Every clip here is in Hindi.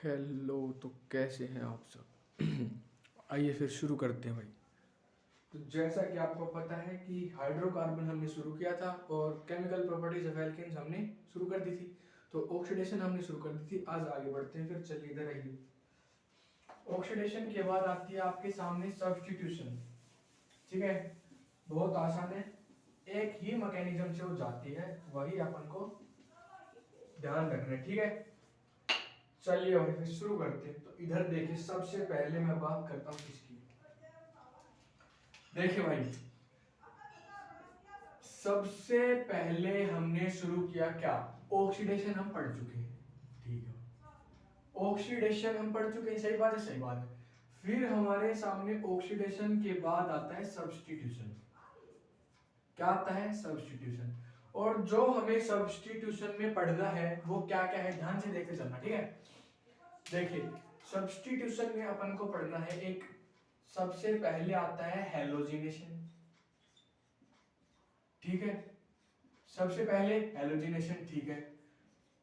हेलो। तो कैसे हैं आप सब? आइए फिर शुरू करते हैं भाई। तो जैसा कि आपको पता है कि हाइड्रोकार्बन हमने शुरू किया था और केमिकल प्रॉपर्टीज ऑफ एल्केन्स हमने शुरू कर दी थी। तो ऑक्सीडेशन हमने शुरू कर दी थी। आज आगे बढ़ते हैं। फिर चलिए इधर आइए। ऑक्सीडेशन के बाद आती है आपके सामने सब्स्टिट्यूशन। ठीक है, बहुत आसान है। एक ही मैकेनिज्म से वो जाती है, वही अपन को ध्यान रखना है। ठीक है, चलिए भाई फिर शुरू करते हैं। तो इधर देखिए, सबसे पहले मैं बात करता हूँ किसकी। देखिए भाई, सबसे पहले हमने शुरू किया क्या? ऑक्सीडेशन हम पढ़ चुके हैं। ठीक है, ऑक्सीडेशन हम पढ़ चुके हैं। सही बात है, सही बात है। फिर हमारे सामने ऑक्सीडेशन के बाद आता है सब्स्टिट्यूशन। क्या आता है? सब्स्टिट्यूशन। और जो हमें सब्स्टिट्यूशन में पढ़ना है वो क्या क्या है, ध्यान से देखते चलना। ठीक है, देखिए सब्स्टिट्यूशन में अपन को पढ़ना है एक, सबसे पहले आता है हेलोजिनेशन। ठीक है, सबसे पहले हेलोजिनेशन। ठीक है,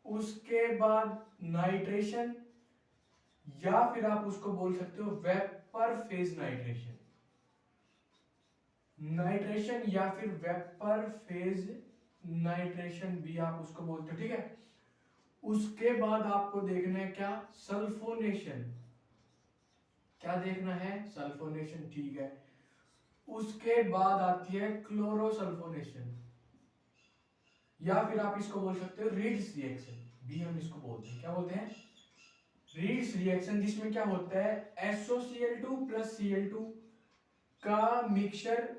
उसके बाद नाइट्रेशन, या फिर आप उसको बोल सकते हो वेपर फेज नाइट्रेशन। नाइट्रेशन या फिर वेपर फेज नाइट्रेशन भी आप उसको बोलते हो। ठीक है, उसके बाद आपको देखना है क्या? सल्फोनेशन। क्या देखना है? सल्फोनेशन। ठीक है, उसके बाद आती है क्लोरोसल्फोनेशन, या फिर आप इसको बोल सकते हो रीड्स रिएक्शन भी हम इसको बोलते हैं। क्या बोलते हैं? रीड्स रिएक्शन, जिसमें क्या होता है SOCl2 प्लस Cl2 का मिक्सचर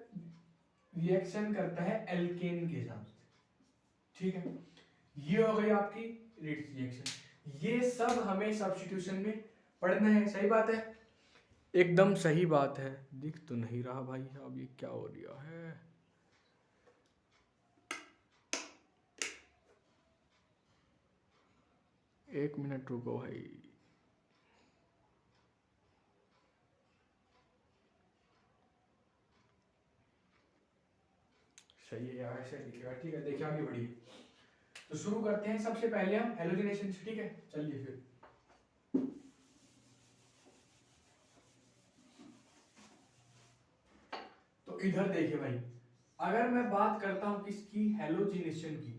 रिएक्शन करता है एल्केन के साथ। ठीक है, ये हो गई आपकी रीड्स रिएक्शन। ये सब हमें सब्स्टिट्यूशन में पढ़ना है। सही बात है, एकदम सही बात है। दिख तो नहीं रहा भाई, अब ये क्या हो रहा है? एक मिनट रुको भाई। सही है यार, ऐसे लिखेगा। ठीक है, देखिए आगे बढ़िए। तो शुरू करते हैं सबसे पहले हम हेलोजिनेशन से। ठीक है, चलिए फिर। तो इधर देखिए भाई, अगर मैं बात करता हूं किसकी? हेलोजिनेशन की।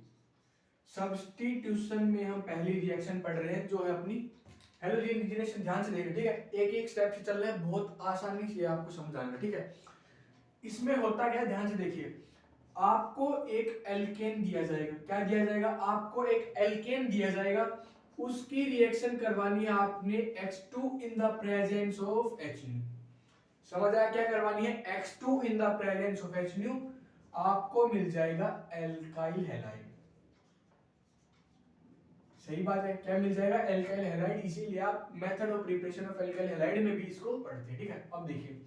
सब्स्टिट्यूशन में हम पहली रिएक्शन पढ़ रहे हैं जो है अपनी हेलोजिनेशन। ध्यान से देखिए, ठीक है, एक एक स्टेप से चल रहे हैं, बहुत आसानी से आपको समझाना। ठीक है, इसमें होता क्या है, ध्यान से देखिए। आपको एक एल्केन दिया जाएगा। क्या दिया जाएगा? आपको एक एल्केन दिया जाएगा। उसकी रिएक्शन करवानी है आपने X2 in the presence of H। समझ आया? क्या करवानी है? X2 in the presence of H। आपको मिल जाएगा एल्काइल हैलाइड। सही बात है, क्या मिल जाएगा? Alkyl halide. इसीलिए आप method of preparation of alkyl halide में भी इसको पढ़ते हैं। ठीक है, अब देखिए,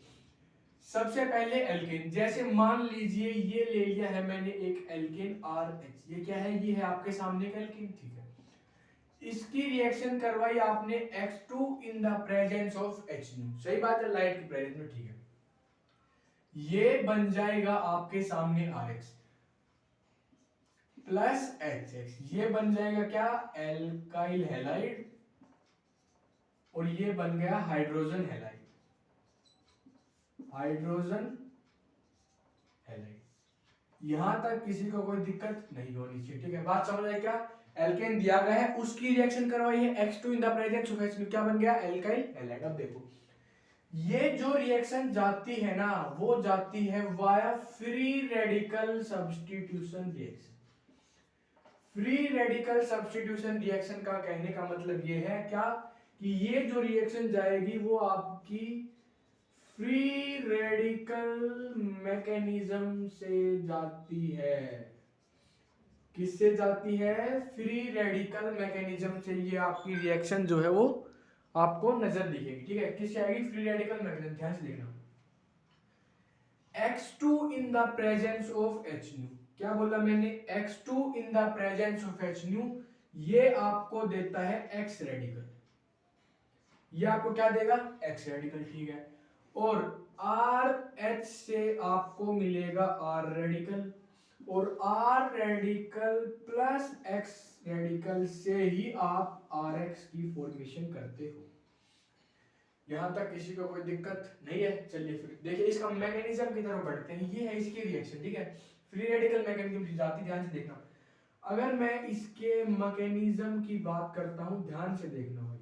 सबसे पहले एल्केन, जैसे मान लीजिए ये ले लिया है मैंने एक एल्केन RH। ये क्या है? ये है आपके सामने का एल्केन। ठीक है, इसकी रिएक्शन करवाई आपने X2 in the presence of H। सही बात है, लाइट की प्रेजेंस में। ठीक है, ये बन जाएगा आपके सामने RH प्लस HX। ये बन जाएगा क्या? Alkyl halide. और ये बन गया हाइड्रोजन हैलाइड। Hydrogen halide. यहां तक किसी को कोई दिक्कत नहीं होनी चाहिए। ठीक है, बात समझ आई क्या? एल्केन दिया गया है, उसकी रिएक्शन करवाई है X2 in the presence of H। क्या बन गया? Alkyl halide. अब देखो, ये जो रिएक्शन जाती है ना, वो जाती है via free radical substitution reaction. Free radical substitution reaction का कहने का मतलब ये है क्या, कि ये जो रिएक्शन जाएगी वो आपकी फ्री रेडिकल मैकेनिज्म से जाती है। किससे जाती है? फ्री रेडिकल मैकेनिज्म से। ये आपकी रिएक्शन जो है वो आपको नजर दिखेगी। ठीक है, किससे आएगी? Free radical mechanism. ध्यान से देखना, X2 in the presence of H। क्या बोला मैंने? X2 in the presence of H। ये आपको देता है X रेडिकल। ये आपको क्या देगा? X radical. ठीक है, और RH से आपको मिलेगा R रेडिकल। और R radical plus X radical से ही आप आर एक्स की फॉर्मेशन करते हो। यहां तक किसी को कोई दिक्कत नहीं है? चलिए फिर देखिए इसका मैकेनिज्म की तरफ बढ़ते हैं। ये है इसकी रिएक्शन, ठीक है, फ्री रेडिकल मैकेनिज्म जाती, ध्यान से देखना। अगर मैं इसके मैकेनिज्म की बात करता हूं, ध्यान से देखना भाई,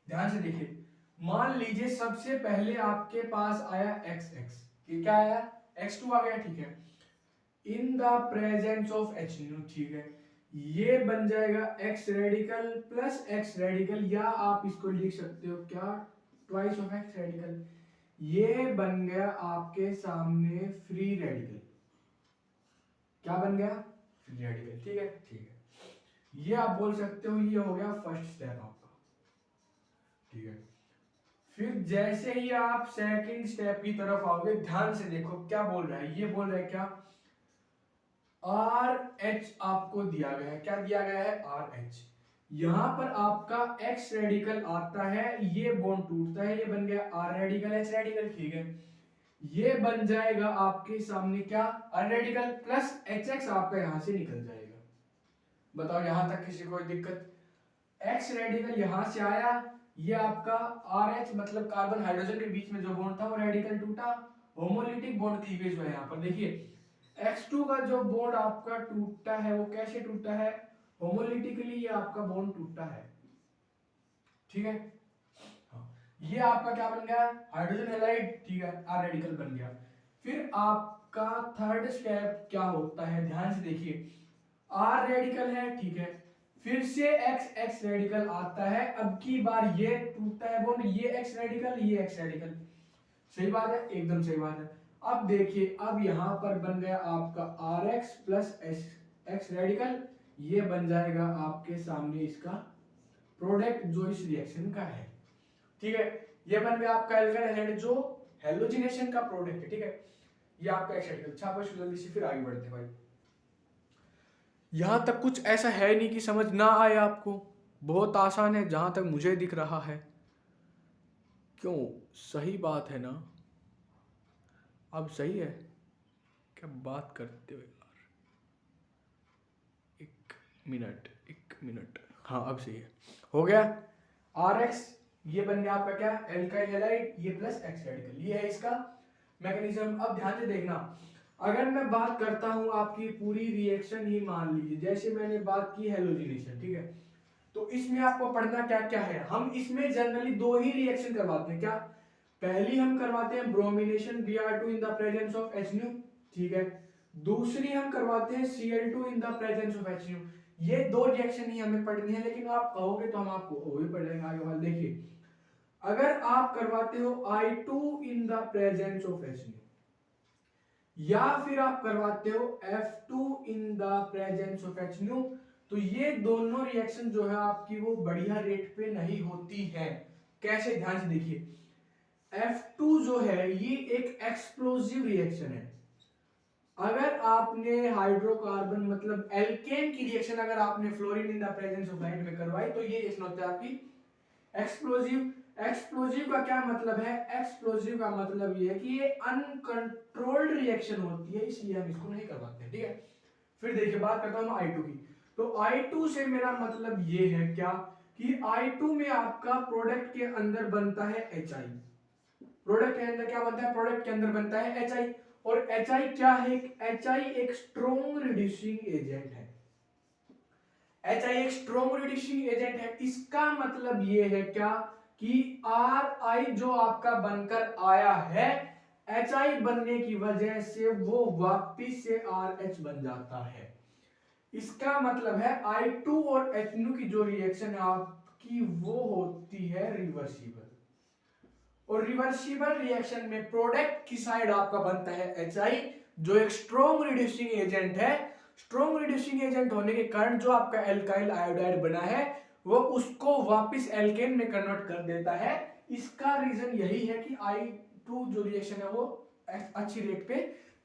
ध्यान से देखिए। मान लीजिए सबसे पहले आपके पास आया एक्स एक्स, ये क्या आया, x2 आ गया, ठीक है, in the presence of H new, ठीक है, ये बन जाएगा x radical plus x radical, या आप इसको लिख सकते हो क्या, ट्वाइस ऑफ x रेडिकल। ये बन गया आपके सामने फ्री रेडिकल। क्या बन गया, फ्री रेडिकल, ठीक है, ठीक है। ये आप बोल सकते हो ये हो गया फर्स्ट स्टेप आपका, ठीक है। फिर जैसे ही आप सेकंड स्टेप की तरफ आओगे, ध्यान से देखो क्या बोल रहा है, ये बोल रहा है क्या, आर एच आपको दिया गया है, क्या दिया गया है, आर एच। यहां पर आपका एक्स रेडिकल आता है, ये बॉन्ड टूटता है, ये बन गया आर रेडिकल एच रेडिकल, ठीक है। ये बन जाएगा आपके सामने क्या, R radical plus H X आपका यहां से निकल जाएगा। बताओ यहां तक किसी को कोई दिक्कत? एक्स रेडिकल यहां से आया, ये आपका आर एच मतलब कार्बन हाइड्रोजन के बीच में जो बॉन्ड था वो रेडिकल टूटा, होमोलिटिक बॉन्ड क्लीवेज हुआ। यहाँ पर देखिए X2 का जो बॉन्ड आपका टूटा है वो कैसे टूटा है, होमोलिटिकली ये आपका बॉन्ड टूटा है, ठीक है। हाँ, ये आपका क्या बन गया, हाइड्रोजन हैलाइड, ठीक है, आर रेडिकल बन गया। फिर आपका थर्ड स्टेप क्या होता है, ध्यान से देखिए, आर रेडिकल है, ठीक है, फिर से एक्स एक्स रेडिकल आता है, अब की बार ये टूटता है बॉन्ड, ये एक्स रेडिकल ये एक्स रेडिकल, सही बात है, एकदम सही बात है। अब देखिए अब यहां पर बन गया आपका R X plus X radical, ये बन जाएगा आपके सामने इसका प्रोडक्ट जो इस रिएक्शन का है, ठीक है। ये बन गया आपका एल्काइल हैलाइड जो हेलोजिनेशन का प्रोडक्ट है, ठीक है। ये आपका एक्स रेडिकल। अच्छा बस जल्दी से फिर आगे बढ़ते हैं भाई। यहां तक कुछ ऐसा है नहीं कि समझ ना आए आपको, बहुत आसान है जहां तक मुझे दिख रहा है। क्यों, सही बात है ना, अब सही है, क्या बात करते हो यार, एक मिनट, हाँ अब सही है, हो गया। आर एक्स ये बन गया आपका क्या, एल्काइल हैलाइड, ये प्लस एक्स रेडिकल, ये है इसका मैकेनिज्म। अब ध्यान से देखना, अगर मैं बात करता हूं आपकी पूरी रिएक्शन ही मान लीजिए, जैसे मैंने बात की हेलोजिनेशन, ठीक है, तो इसमें आपको पढ़ना क्या क्या है। हम इसमें जनरली दो ही रिएक्शन करवाते हैं, क्या, पहली हम करवाते हैं bromination Br2 in the presence of HNO, ठीक है, दूसरी हम करवाते हैं Cl2 in the presence of HNO। ये दो रिएक्शन ही हमें पढ़नी है, लेकिन आप कहोगे तो हम आपको वो भी पढ़ लेंगे आगे वाले। देखिए अगर आप करवाते हो I2 in the presence of HNO, या फिर आप करवाते हो F2 in the presence of HNO, तो ये दोनों रिएक्शन जो है आपकी वो बढ़िया रेट पे नहीं होती है। कैसे, ध्यान से देखिए, F2 जो है ये एक एक्सप्लोजिव रिएक्शन है। अगर आपने हाइड्रोकार्बन मतलब एल्केन की रिएक्शन अगर आपने fluorine in the presence of light में करवाई तो ये रिएक्शन होता है आपकी एक्सप्लोजिव। एक्सप्लोजिव का क्या मतलब है, एक्सप्लोजिव का मतलब ये है कि ये अनकंट्रोल्ड रिएक्शन होती है, इसलिए हम इसको नहीं करवाते, ठीक है। फिर देखिए बात करता हूं I2 की, तो I2 से मेरा मतलब ये है क्या कि I2 में आपका प्रोडक्ट के अंदर बनता है HI, प्रोडक्ट के अंदर क्या बनता है, प्रोडक्ट के अंदर बनता है HI, और HI क्या है, HI एक स्ट्रॉन्ग रिड्यूसिंग एजेंट है, HI एक स्ट्रॉन्ग रिड्यूसिंग एजेंट है। इसका मतलब ये है क्या कि RI जो आपका बनकर आया है HI बनने की वजह से वो वापिस से RH बन जाता है। इसका मतलब है I2 और HNO की जो रिएक्शन है आपकी वो होती है रिवर्सिबल, और रिवर्सिबल रिएक्शन में प्रोडक्ट की साइड आपका बनता है HI जो एक स्ट्रॉन्ग रिड्यूसिंग एजेंट है। स्ट्रॉन्ग रिड्यूसिंग एजेंट होने के कारण जो आपका एल्काइल आयोडाइड बना है वो उसको वापस एल्केन में कन्वर्ट कर देता है। इसका रीजन यही है कि I2 जो रिएक्शन है वो अच्छी रेट पे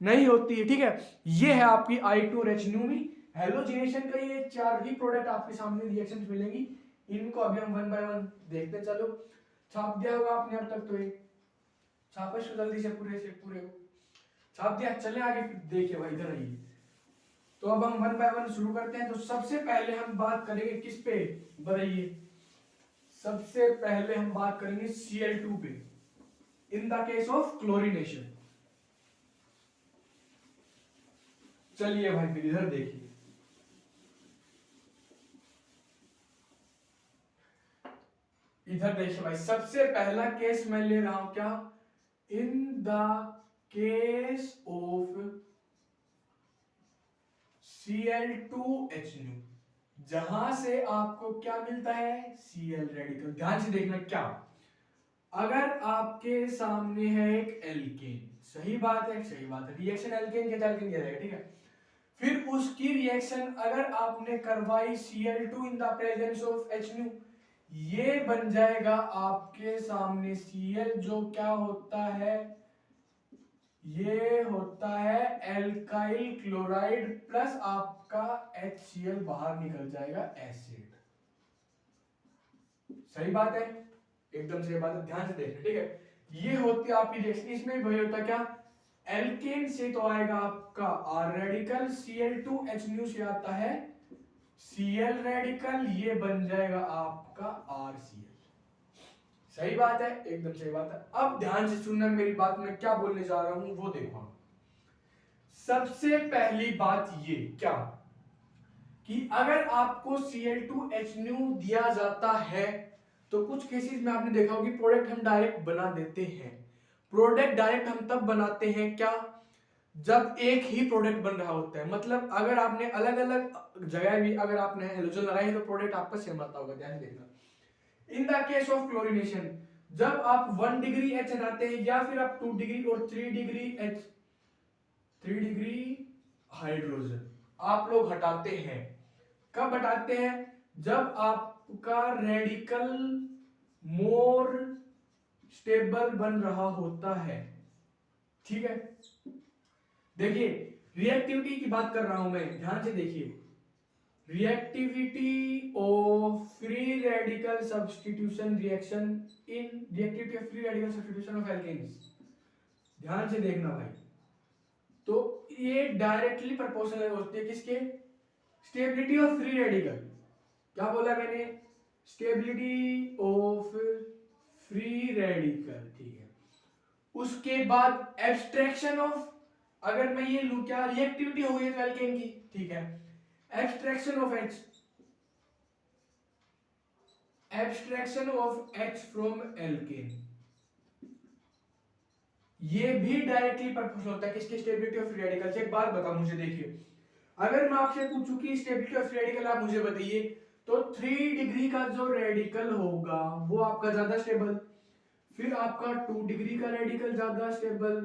नहीं होती है, ठीक है। ये है आपकी I2 और HNO में हेलोजिनेशन का ये चार ही प्रोडक्ट आपके सामने रिएक्शंस मिलेंगी। इनको अभी हम वन बाय वन देखते चलो। छाप दिया होगा आपने अब तक तो ये छापो इसको जल्दी से पूरे को छाप दिया। चले आगे, फिर देखिए भाई इधर आइए। तो अब हम वन बाय वन शुरू करते हैं। तो सबसे पहले हम बात करेंगे किस पे, बताइए। सबसे पहले हम बात करेंगे Cl2 पे, in the case of chlorination. चलिए भाई फिर इधर देखिए, इधर देखिए भाई, सबसे पहला केस मैं ले रहा हूं क्या, in the case of Cl2H, जहां से आपको क्या मिलता है, Cl रेडिकल। ध्यान से देखना क्या, अगर आपके सामने है एक एल्केन, सही बात है, सही बात है, रिएक्शन एल्केन के एल्केन किया जाएगा, ठीक है। फिर उसकी रिएक्शन अगर आपने करवाई Cl2 in the presence of H, ये बन जाएगा आपके सामने Cl, जो क्या होता है, ये होता है एल्काइल क्लोराइड प्लस आपका HCl बाहर निकल जाएगा एसिड। सही बात है, एकदम सही बात है, ध्यान से देखना, ठीक है। ये होती है आपकी रिएक्शन। इसमें वही होता क्या, एल्केन से तो आएगा आपका R रेडिकल, Cl2H से आता है Cl रेडिकल, ये बन जाएगा आपका RCl। सही बात है, एकदम सही बात है। अब ध्यान से सुनना मेरी बात, मैं क्या बोलने जा रहा हूं वो देखो। सबसे पहली बात ये क्या, कि अगर आपको Cl2H दिया जाता है तो कुछ केसेस में आपने देखा होगा कि प्रोडक्ट हम डायरेक्ट बना देते हैं। प्रोडक्ट डायरेक्ट हम तब बनाते हैं क्या, जब एक ही प्रोडक्ट बन रहा होता है। मतलब अगर आपने अलग अलग जगह भी अगर आपने हेलोजन लगाए हैं तो प्रोडक्ट आपका सेम आता होगा, ध्यान से देखना। In the case of chlorination, जब आप 1 डिग्री H हटाते हैं या फिर आप 2 डिग्री और 3 डिग्री H, 3 डिग्री हाइड्रोजन आप लोग हटाते हैं, कब हटाते हैं, जब आपका रेडिकल मोर स्टेबल बन रहा होता है, ठीक है। देखिए रिएक्टिविटी की बात कर रहा हूं मैं, ध्यान से देखिए, reactivity of free radical substitution reaction in reactivity of free radical substitution of alkanes, ध्यान से देखना भाई। तो ये डायरेक्टली प्रोपोर्शनल होती है किसके, स्टेबिलिटी ऑफ फ्री रेडिकल। क्या बोला मैंने, स्टेबिलिटी ऑफ फ्री रेडिकल, ठीक है। उसके बाद एब्स्ट्रैक्शन ऑफ, अगर मैं ये लूं क्या, रिएक्टिविटी हो गई तो एल्केन की, ठीक है। Abstraction of H, abstraction of H from alkane, ये भी डायरेक्टली प्रोपोर्शनल होता है किसके, स्टेबिलिटी ऑफ फ्री रेडिकल से। एक बात बता मुझे, देखिए अगर मैं आपसे पूछूं कि स्टेबिलिटी ऑफ फ्री रेडिकल आप मुझे बताइए, तो 3 डिग्री का जो रेडिकल होगा वो आपका ज्यादा स्टेबल, फिर आपका 2 डिग्री का रेडिकल ज्यादा स्टेबल,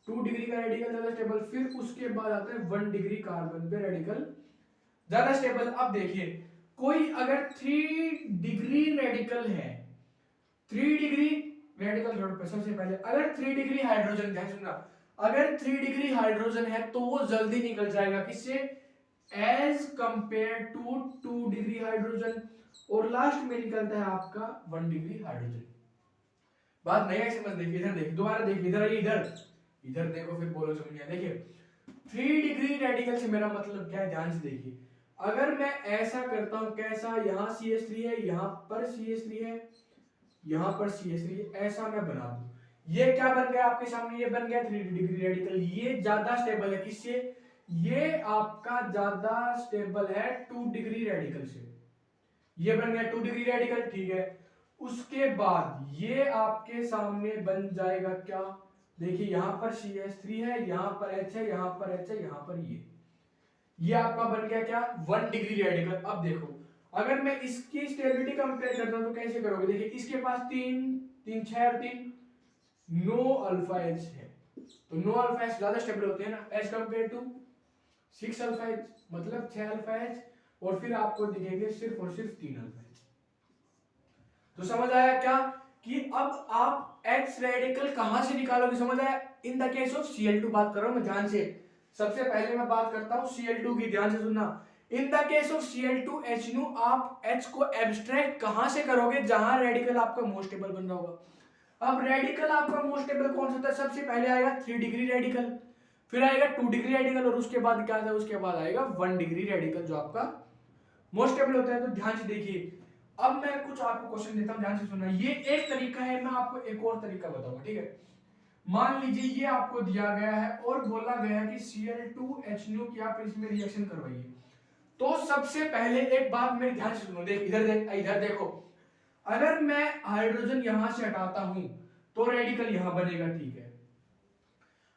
2 डिग्री का रेडिकल ज्यादा स्टेबल, फिर उसके बाद आता है 1 डिग्री कार्बन पे रेडिकल ज्यादा स्टेबल। अब देखिए कोई अगर 3 डिग्री रेडिकल है, 3 डिग्री रेडिकल छोड़ पे, सबसे पहले अगर 3 डिग्री हाइड्रोजन, ध्यान सुनना, अगर 3 डिग्री हाइड्रोजन है तो वो जल्दी निकल जाएगा किससे, as compare to 2 degree hydrogen, और लास्ट में निकलता है आपका 1 डिग्री हाइड्रोजन। बात नहीं आई समझ, देखिए इधर देखिए, दोबारा देखिए, इधर आइए, इधर इधर देखो, फिर बोलो समझ गया। देखिए 3 डिग्री रेडिकल से मेरा मतलब क्या है, ध्यान से देखिए। अगर मैं ऐसा करता हूं, कैसा, यहां CH3 है, यहां पर CH3 है, यहां पर CH3 है, ऐसा मैं बना दूं, ये क्या बन गया आपके सामने, ये बन गया 3 डिग्री रेडिकल। ये ज्यादा स्टेबल है किससे, ये आपका ज्यादा स्टेबल है 2 डिग्री रेडिकल से, ये बन गया 2 डिग्री रेडिकल, ठीक है। उसके बाद ये आपके सामने बन जाएगा क्या, देखिए यहां पर CH3 है, यहां पर H है, यहां पर H है, यहां पर ये आपका बन गया क्या, 1 डिग्री रेडिकल। अब देखो अगर मैं इसकी स्टेबिलिटी कंपेयर करता हूं तो कैसे करोगे, देखिए इसके पास 3 3 6 और 3 9 अल्फा H है, तो 9 अल्फा H ज्यादा स्टेबल होते हैं ना as compare to 6 alpha H, मतलब 6 अल्फा H, और फिर आपको दिखेंगे सिर्फ और सिर्फ 3 अल्फा H। तो समझ आया क्या, कि अब आप H रेडिकल कहां से निकालोगे, समझ आया। In the case of Cl2 बात कर रहा हूं मैं, ध्यान से, सबसे पहले मैं बात करता हूं Cl2 की, ध्यान से सुनना। In the case of Cl2H, आप H को एब्स्ट्रैक्ट कहां से करोगे, जहां रेडिकल आपका मोस्ट स्टेबल बन रहा होगा। अब रेडिकल आपका मोस्ट स्टेबल कौन सा होता है? सबसे पहले आएगा 3 डिग्री रेडिकल, फिर आएगा 2 डिग्री रेडिकल, और उसके बाद क्या आता है? उसके बाद आएगा 1 डिग्री रेडिकल जो आपका मोस्ट स्टेबल होता है। तो ध्यान से देखिए, अब मैं कुछ आपको क्वेश्चन देता हूं, ध्यान से सुनना। ये एक तरीका है, मैं आपको एक और तरीका बताऊंगा, ठीक है? मान लीजिए ये आपको दिया गया है और बोला गया है कि Cl2H की आप इसमें रिएक्शन करवाइए। तो सबसे पहले एक बात मेरे ध्यान से सुनो, देख इधर देखो, अगर मैं हाइड्रोजन यहां से हटाता हूं तो रेडिकल यहां बनेगा, ठीक है?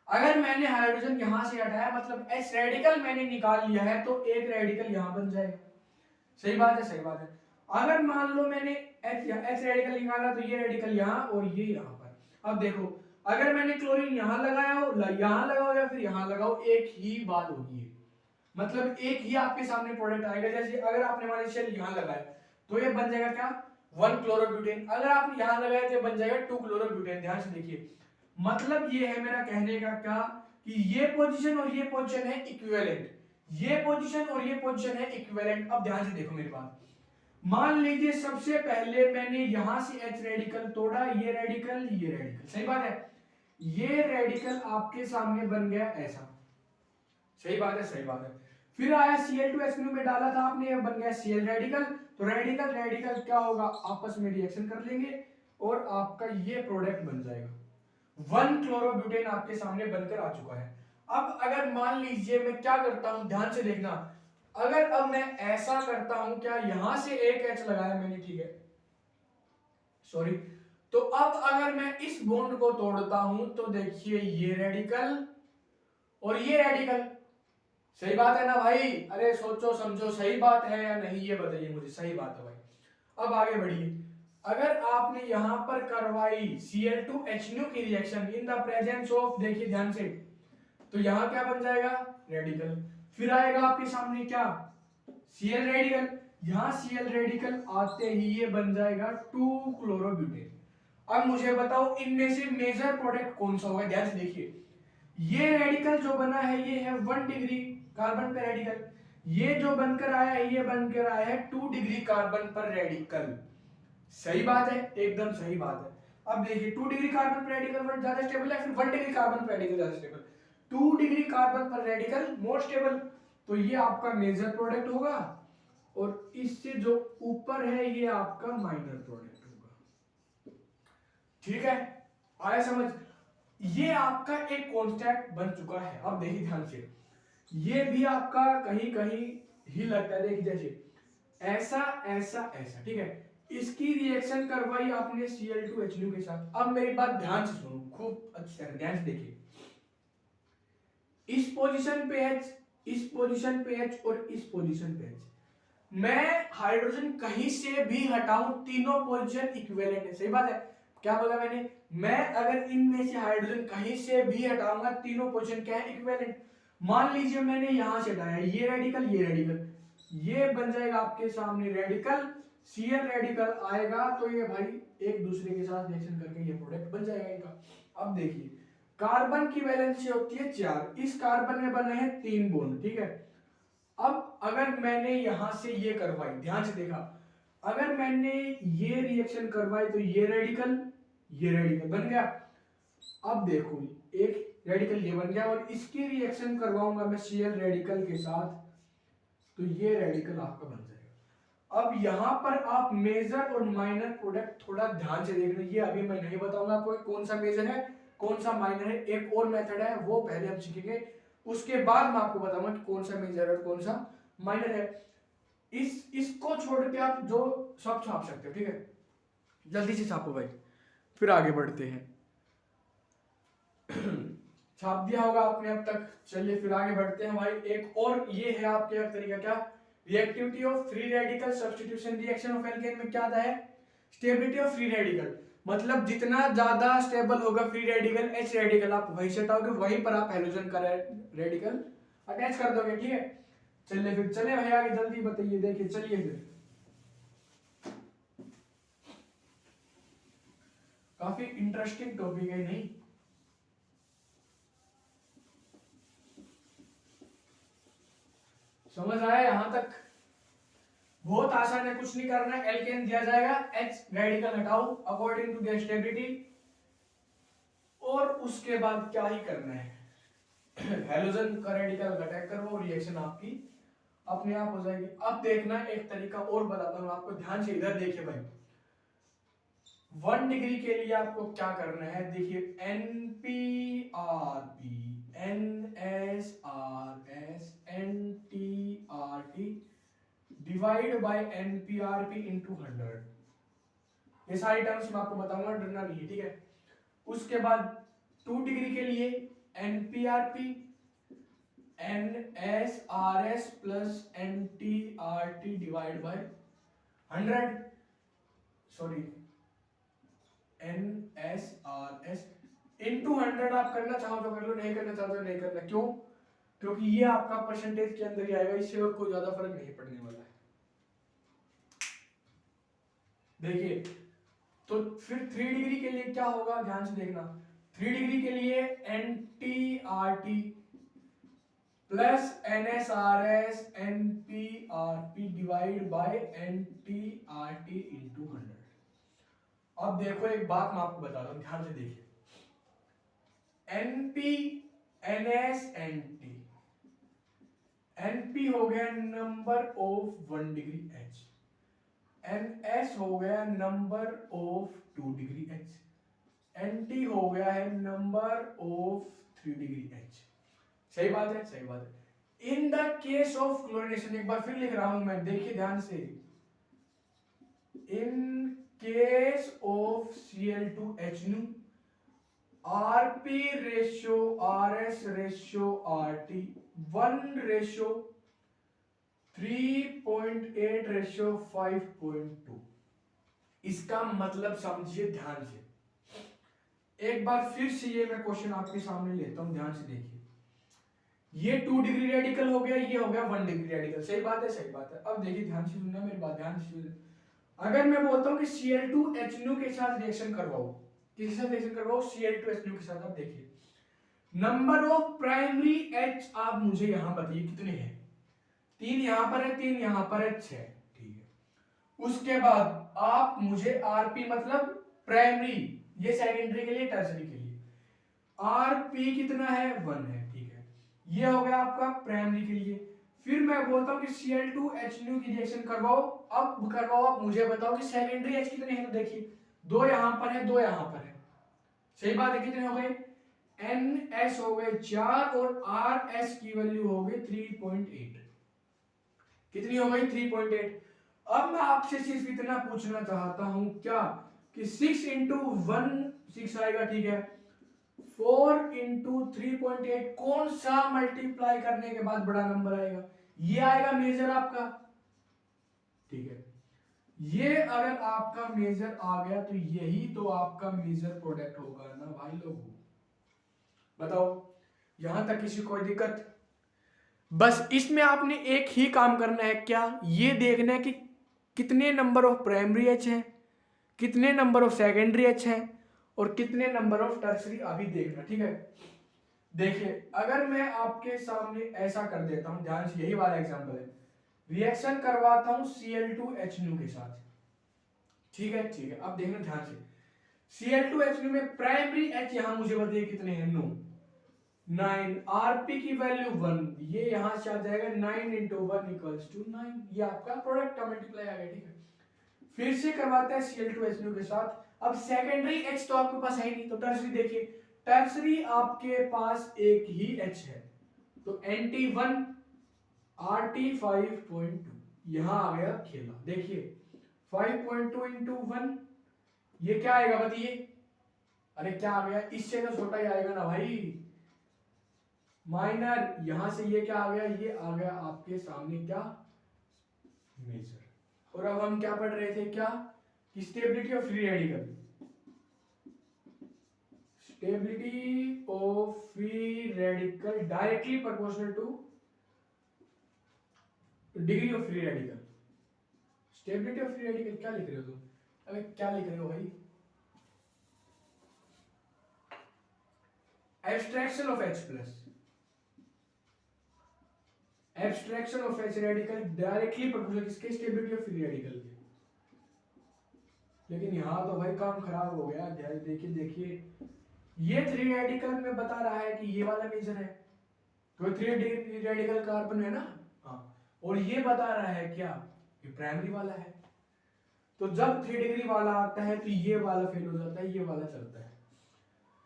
अगर मैंने हाइड्रोजन यहां से हटाया, मतलब एच रेडिकल मैंने निकाल लिया है, तो एक रेडिकल यहां बन जाएगा। सही बात है, सही बात है। अगर मान लो मैंने एच रेडिकल निकाला, तो ये रेडिकल यहां और ये यहां पर। अब देखो, अगर मैंने क्लोरीन यहां लगाया हो, यहां लगाओ या फिर यहां लगाओ, एक ही बात होगी है। मतलब एक ही आपके सामने प्रोडक्ट आएगा। जैसे अगर आपने मान लीजिए यहां लगाया तो ये बन जाएगा क्या? 1 क्लोरोब्यूटेन। अगर आपने यहां लगाया तो ये बन जाएगा 2 क्लोरोब्यूटेन। ध्यान से देखिए, मतलब ये है मेरा कहने का क्या, कि ये पोजीशन और ये पोजीशन है इक्विवेलेंट, ये पोजीशन और ये पोजीशन है इक्विवेलेंट। अब ध्यान से देखो मेरी बात, मान लीजिए सबसे पहले मैंने यहां से H रेडिकल तोड़ा, ये रेडिकल, ये रेडिकल, सही बात है, ये रेडिकल आपके सामने बन गया ऐसा, सही बात है, सही बात है। फिर आया Cl2H में डाला था आपने, ये बन गया Cl रेडिकल। तो रेडिकल रेडिकल क्या होगा? आपस में रिएक्शन कर लेंगे और आपका ये प्रोडक्ट बन जाएगा। 1 क्लोरोब्यूटेन आपके सामने बनकर आ चुका है। अब अगर मान लीजिए मैं क्या करता हूं, ध्यान से देखना, अगर अब मैं ऐसा करता हूं, क्या यहां से एक H लगाया मैंने, ठीक है, सॉरी, तो अब अगर मैं इस बॉन्ड को तोड़ता हूं तो देखिए ये रेडिकल और ये रेडिकल, सही बात है ना भाई? अरे सोचो समझो, सही बात है या नहीं ये बताइए मुझे। सही बात है भाई। अब आगे बढ़िए, अगर आपने यहां पर करवाई Cl2H की reaction in the presence of, देखिए ध्यान से, तो यहां क्या बन जाएगा? रेडिकल। फिर आएगा आपके सामने क्या? Cl radical. यहां Cl रेडिकल आते ही ये बन जाएगा 2 क्लोरोब्यूटेन। अब मुझे बताओ इनमें से मेजर प्रोडक्ट कौन सा होगा? ध्यान से देखिए, ये रेडिकल जो बना है ये है 1 डिग्री कार्बन पर रेडिकल, ये जो बनकर आया है ये बनकर आया है 2 डिग्री कार्बन पर रेडिकल। सही बात है, एकदम सही बात है। अब देखिए 2 डिग्री कार्बन पर रेडिकल ज्यादा स्टेबल है, फिर 1 डिग्री कार्बन पर रेडिकल ज्यादा स्टेबल? 2 डिग्री कार्बन पर रेडिकल मोर स्टेबल, तो ये आपका मेजर प्रोडक्ट होगा, और इससे जो ऊपर है ये आपका माइनर प्रोडक्ट होगा। ठीक है, आया समझ? ये आपका एक कॉन्सेप्ट बन चुका है। अब देखिए ध्यान से, ये भी आपका कहीं कहीं ही लगता है। देखिए जैसे ऐसा ऐसा ऐसा, ठीक है, इसकी रिएक्शन करवाई आपने Cl2H के साथ। अब मेरी बात ध्यान से सुनो, खूब अच्छी तरह ध्यान से देखिए, इस पोजीशन पे H, इस पोजीशन पे H और इस पोजीशन पे H, मैं हाइड्रोजन कहीं से भी हटाऊं तीनों पोजीशन इक्विवेलेंट है। सही बात है, क्या बोला मैंने? मैं अगर इनमें से हाइड्रोजन कहीं से भी हटाऊंगा तीनों पोजीशन क्या है? इक्विवेलेंट। मान लीजिए मैंने यहां से हटाया ये रेडिकल, ये रेडिकल, ये बन जाएगा आपके सामने रेडिकल, Cl रेडिकल आएगा तो ये भाई एक दूसरे के साथ रिएक्शन करके ये प्रोडक्ट बन जाएगा इनका। अब देखिए, कार्बन की वैलेंसी होती है 4, इस कार्बन में बने हैं 3 बॉन्ड, ठीक है। अब अगर मैंने यहां से ये करवाई, ध्यान से देखा, अगर मैंने ये रिएक्शन करवाई तो ये रेडिकल बन गया। अब देखो एक रेडिकल ये बन गया, और इसकी रिएक्शन करवाऊंगा मैं Cl रेडिकल के साथ, तो ये रेडिकल आपका बन जाएगा। अब यहां पर आप मेजर और माइनर प्रोडक्ट थोड़ा ध्यान से देखना, ये अभी मैं नहीं बताऊंगा आपको कौन सा मेजर है कौन सा माइनर है, एक और मेथड है वो पहले हम सीखेंगे, उसके बाद मैं आपको बताऊंगा कि कौन सा मेजर है कौन सा माइनर है। इसको छोड़ के आप जो सब छाप सकते हो, ठीक है, जल्दी से छापो भाई, फिर आगे बढ़ते हैं। छाप दिया होगा आपने अब तक, चलिए फिर आगे बढ़ते हैं भाई। एक और ये है आपके तरीका, क्या? Reactivity of free radical substitution reaction of alkene में क्या आता है? स्टेबिलिटी ऑफ फ्री रेडिकल, मतलब जितना ज्यादा स्टेबल होगा फ्री रेडिकल H रेडिकल, आप वहीं से हटाओगे वहीं पर आप हाइड्रोजन का रेडिकल अटैच कर दोगे, ठीक है। चलिए फिर चले भाई आगे, जल्दी बताइए, देखिए चलिए फिर, काफी इंटरेस्टिंग टॉपिक है नहीं? समझ आया यहां तक? बहुत आसान है, कुछ नहीं करना है, एल्केन दिया जाएगा, H रेडिकल हटाओ अकॉर्डिंग टू देयर स्टेबिलिटी, और उसके बाद क्या ही करना है, हेलोजन का रेडिकल अटैक करो, रिएक्शन आपकी अपने आप हो जाएगी। अब देखना एक तरीका और बताता हूं आपको, ध्यान से इधर देखिए भाई। 1 डिग्री के लिए आपको क्या करना है, देखिए NPRP NSRS NTRT divide by NPRP into 100। ये सारी टर्म्स मैं आपको बताऊंगा, डरना नहीं है, ठीक है। उसके बाद 2 डिग्री के लिए NPRP NSRS plus NTRT divide by 100, sorry NSRS into 100। आप करना चाहो तो कर लो, नहीं करना चाहो तो नहीं करना। क्यों? क्योंकि ये आपका परसेंटेज के अंदर ही आएगा, इससे और कोई ज्यादा फर्क नहीं पड़ने वाला है। देखिए तो फिर 3 डिग्री के लिए क्या होगा, ध्यान से देखना। 3 डिग्री के लिए NTRT plus NSRS NPRP divide by NTRT into 100। अब देखो एक बात मैं आपको बता रहा हूं, ध्यान से देखिए। NP NS NT, NP हो गया number of 1 degree H, NS हो गया number of 2 degree H, NT हो गया है नंबर ऑफ 3 डिग्री H। सही बात है, सही बात है। In the case of chlorination, एक बार फिर लिख रहा हूं मैं, देखिए ध्यान से। In case of Cl2H2 RP ratio RS ratio RT 1:3.8 ratio 5.2। इसका मतलब समझिए ध्यान से, एक बार फिर से ये मैं क्वेश्चन आपके सामने लेता हूं, ध्यान से देखिए। ये 2 डिग्री रेडिकल हो गया, ये हो गया 1 डिग्री रेडिकल। सही बात है, सही बात है। अब देखिए ध्यान से सुनना मेरी बात, ध्यान से सुनना। अगर मैं बोलता हूं कि Cl2H2 के साथ रिएक्शन करवाओ, किसके साथ रिएक्शन करवाओ, Cl2H2 के साथ। आप देखिए नंबर ऑफ प्राइमरी H आप मुझे यहां बताइए कितने हैं। 3 यहां पर है, 3 यहां पर है, 6, ठीक है। उसके बाद आप मुझे Rp मतलब प्राइमरी, ये सेकेंडरी के लिए, टर्सरी के लिए Rp कितना है, 1 है, ठीक है। ये हो गया आपका प्राइमरी के लिए। फिर मैं बोलता हूं कि Cl2H2 की रिएक्शन करवाओ। अब करवाओ, आप मुझे बताओ कि सेकेंडरी H कितने हैं। तो देखिए 2 यहां पर है, 2 यहां पर है। सही बात है, कितने हो गए, NS हो गए 4 और RS की वैल्यू हो गई 3.8। कितनी हो गई, 3.8। अब मैं आपसे सिर्फ इतना पूछना चाहता हूं क्या, कि 6 इंटू 1 6 आएगा, ठीक है। 4 इंटू 3.8 कौन सा मल्टीप्लाई करने के बाद बड़ा नंबर आएगा, ये आएगा मेजर आपका, ठीक है। ये अगर आपका मेजर आ गया तो यही तो आपका मेजर प्रोडक्ट होगा ना भाई लोगों। बताओ यहां तक किसी कोई दिक्कत? बस इसमें आपने एक ही काम करना है, क्या, ये देखना है कि कितने नंबर ऑफ प्राइमरी एच है, कितने नंबर ऑफ सेकेंडरी एच है, और कितने नंबर ऑफ टर्सरी, अभी देखना, ठीक है। देखिए अगर मैं आपके सामने ऐसा कर देता हूं, ध्यान से, यही वाला एग्जांपल है। रिएक्शन करवाता हूं Cl2H2 के साथ, ठीक है, ठीक है। अब देखना ध्यान से, Cl2H2 में प्राइमरी H यहां मुझे बताइए कितने हैं, 9। Rp की वैल्यू 1, ये यहां से आ जाएगा 9 इंटू 1 इक्वल्स टू 9। ये आपका प्रोडक्ट का मल्टीप्लाई आ गया, ठीक है। फिर से करवाते हैं Cl2H2 के साथ। अब सेकेंडरी H तो आपके पास है ही नहीं, तो टर्सरी देखिए, टर्सरी आपके पास एक ही H है, तो Nt1 Rt 5.2 यहां आ गया खेला। देखिए 5.2 इंटू 1, ये क्या आएगा बताइए, अरे क्या आ गया, इससे तो छोटा ही आएगा ना भाई, माइनर। यहां से ये क्या आ गया, ये आ गया आपके सामने क्या, मेजर। और अब हम क्या पढ़ रहे थे, क्या, कि stability of free radical, stability of free radical directly proportional two degree of free radical. Stability of free radical क्या लिख रहे हो तुम, अबे क्या लिख रहे हो भाई, abstraction of H plus, abstraction of H radical directly proportional किसके, स्टेबिलिटी ऑफ फ्री रेडिकल के। लेकिन यहां तो भाई काम खराब हो गया। देखिए देखिए ये 3 रेडिकल में बता रहा है कि ये वाला मेजर है, तो 3 रेडिकल कार्बन है ना, हाँ, और ये बता रहा है क्या, ये प्राइमरी वाला है। तो जब 3 डिग्री वाला आता है तो ये वाला फेल हो जाता है, ये वाला चलता है।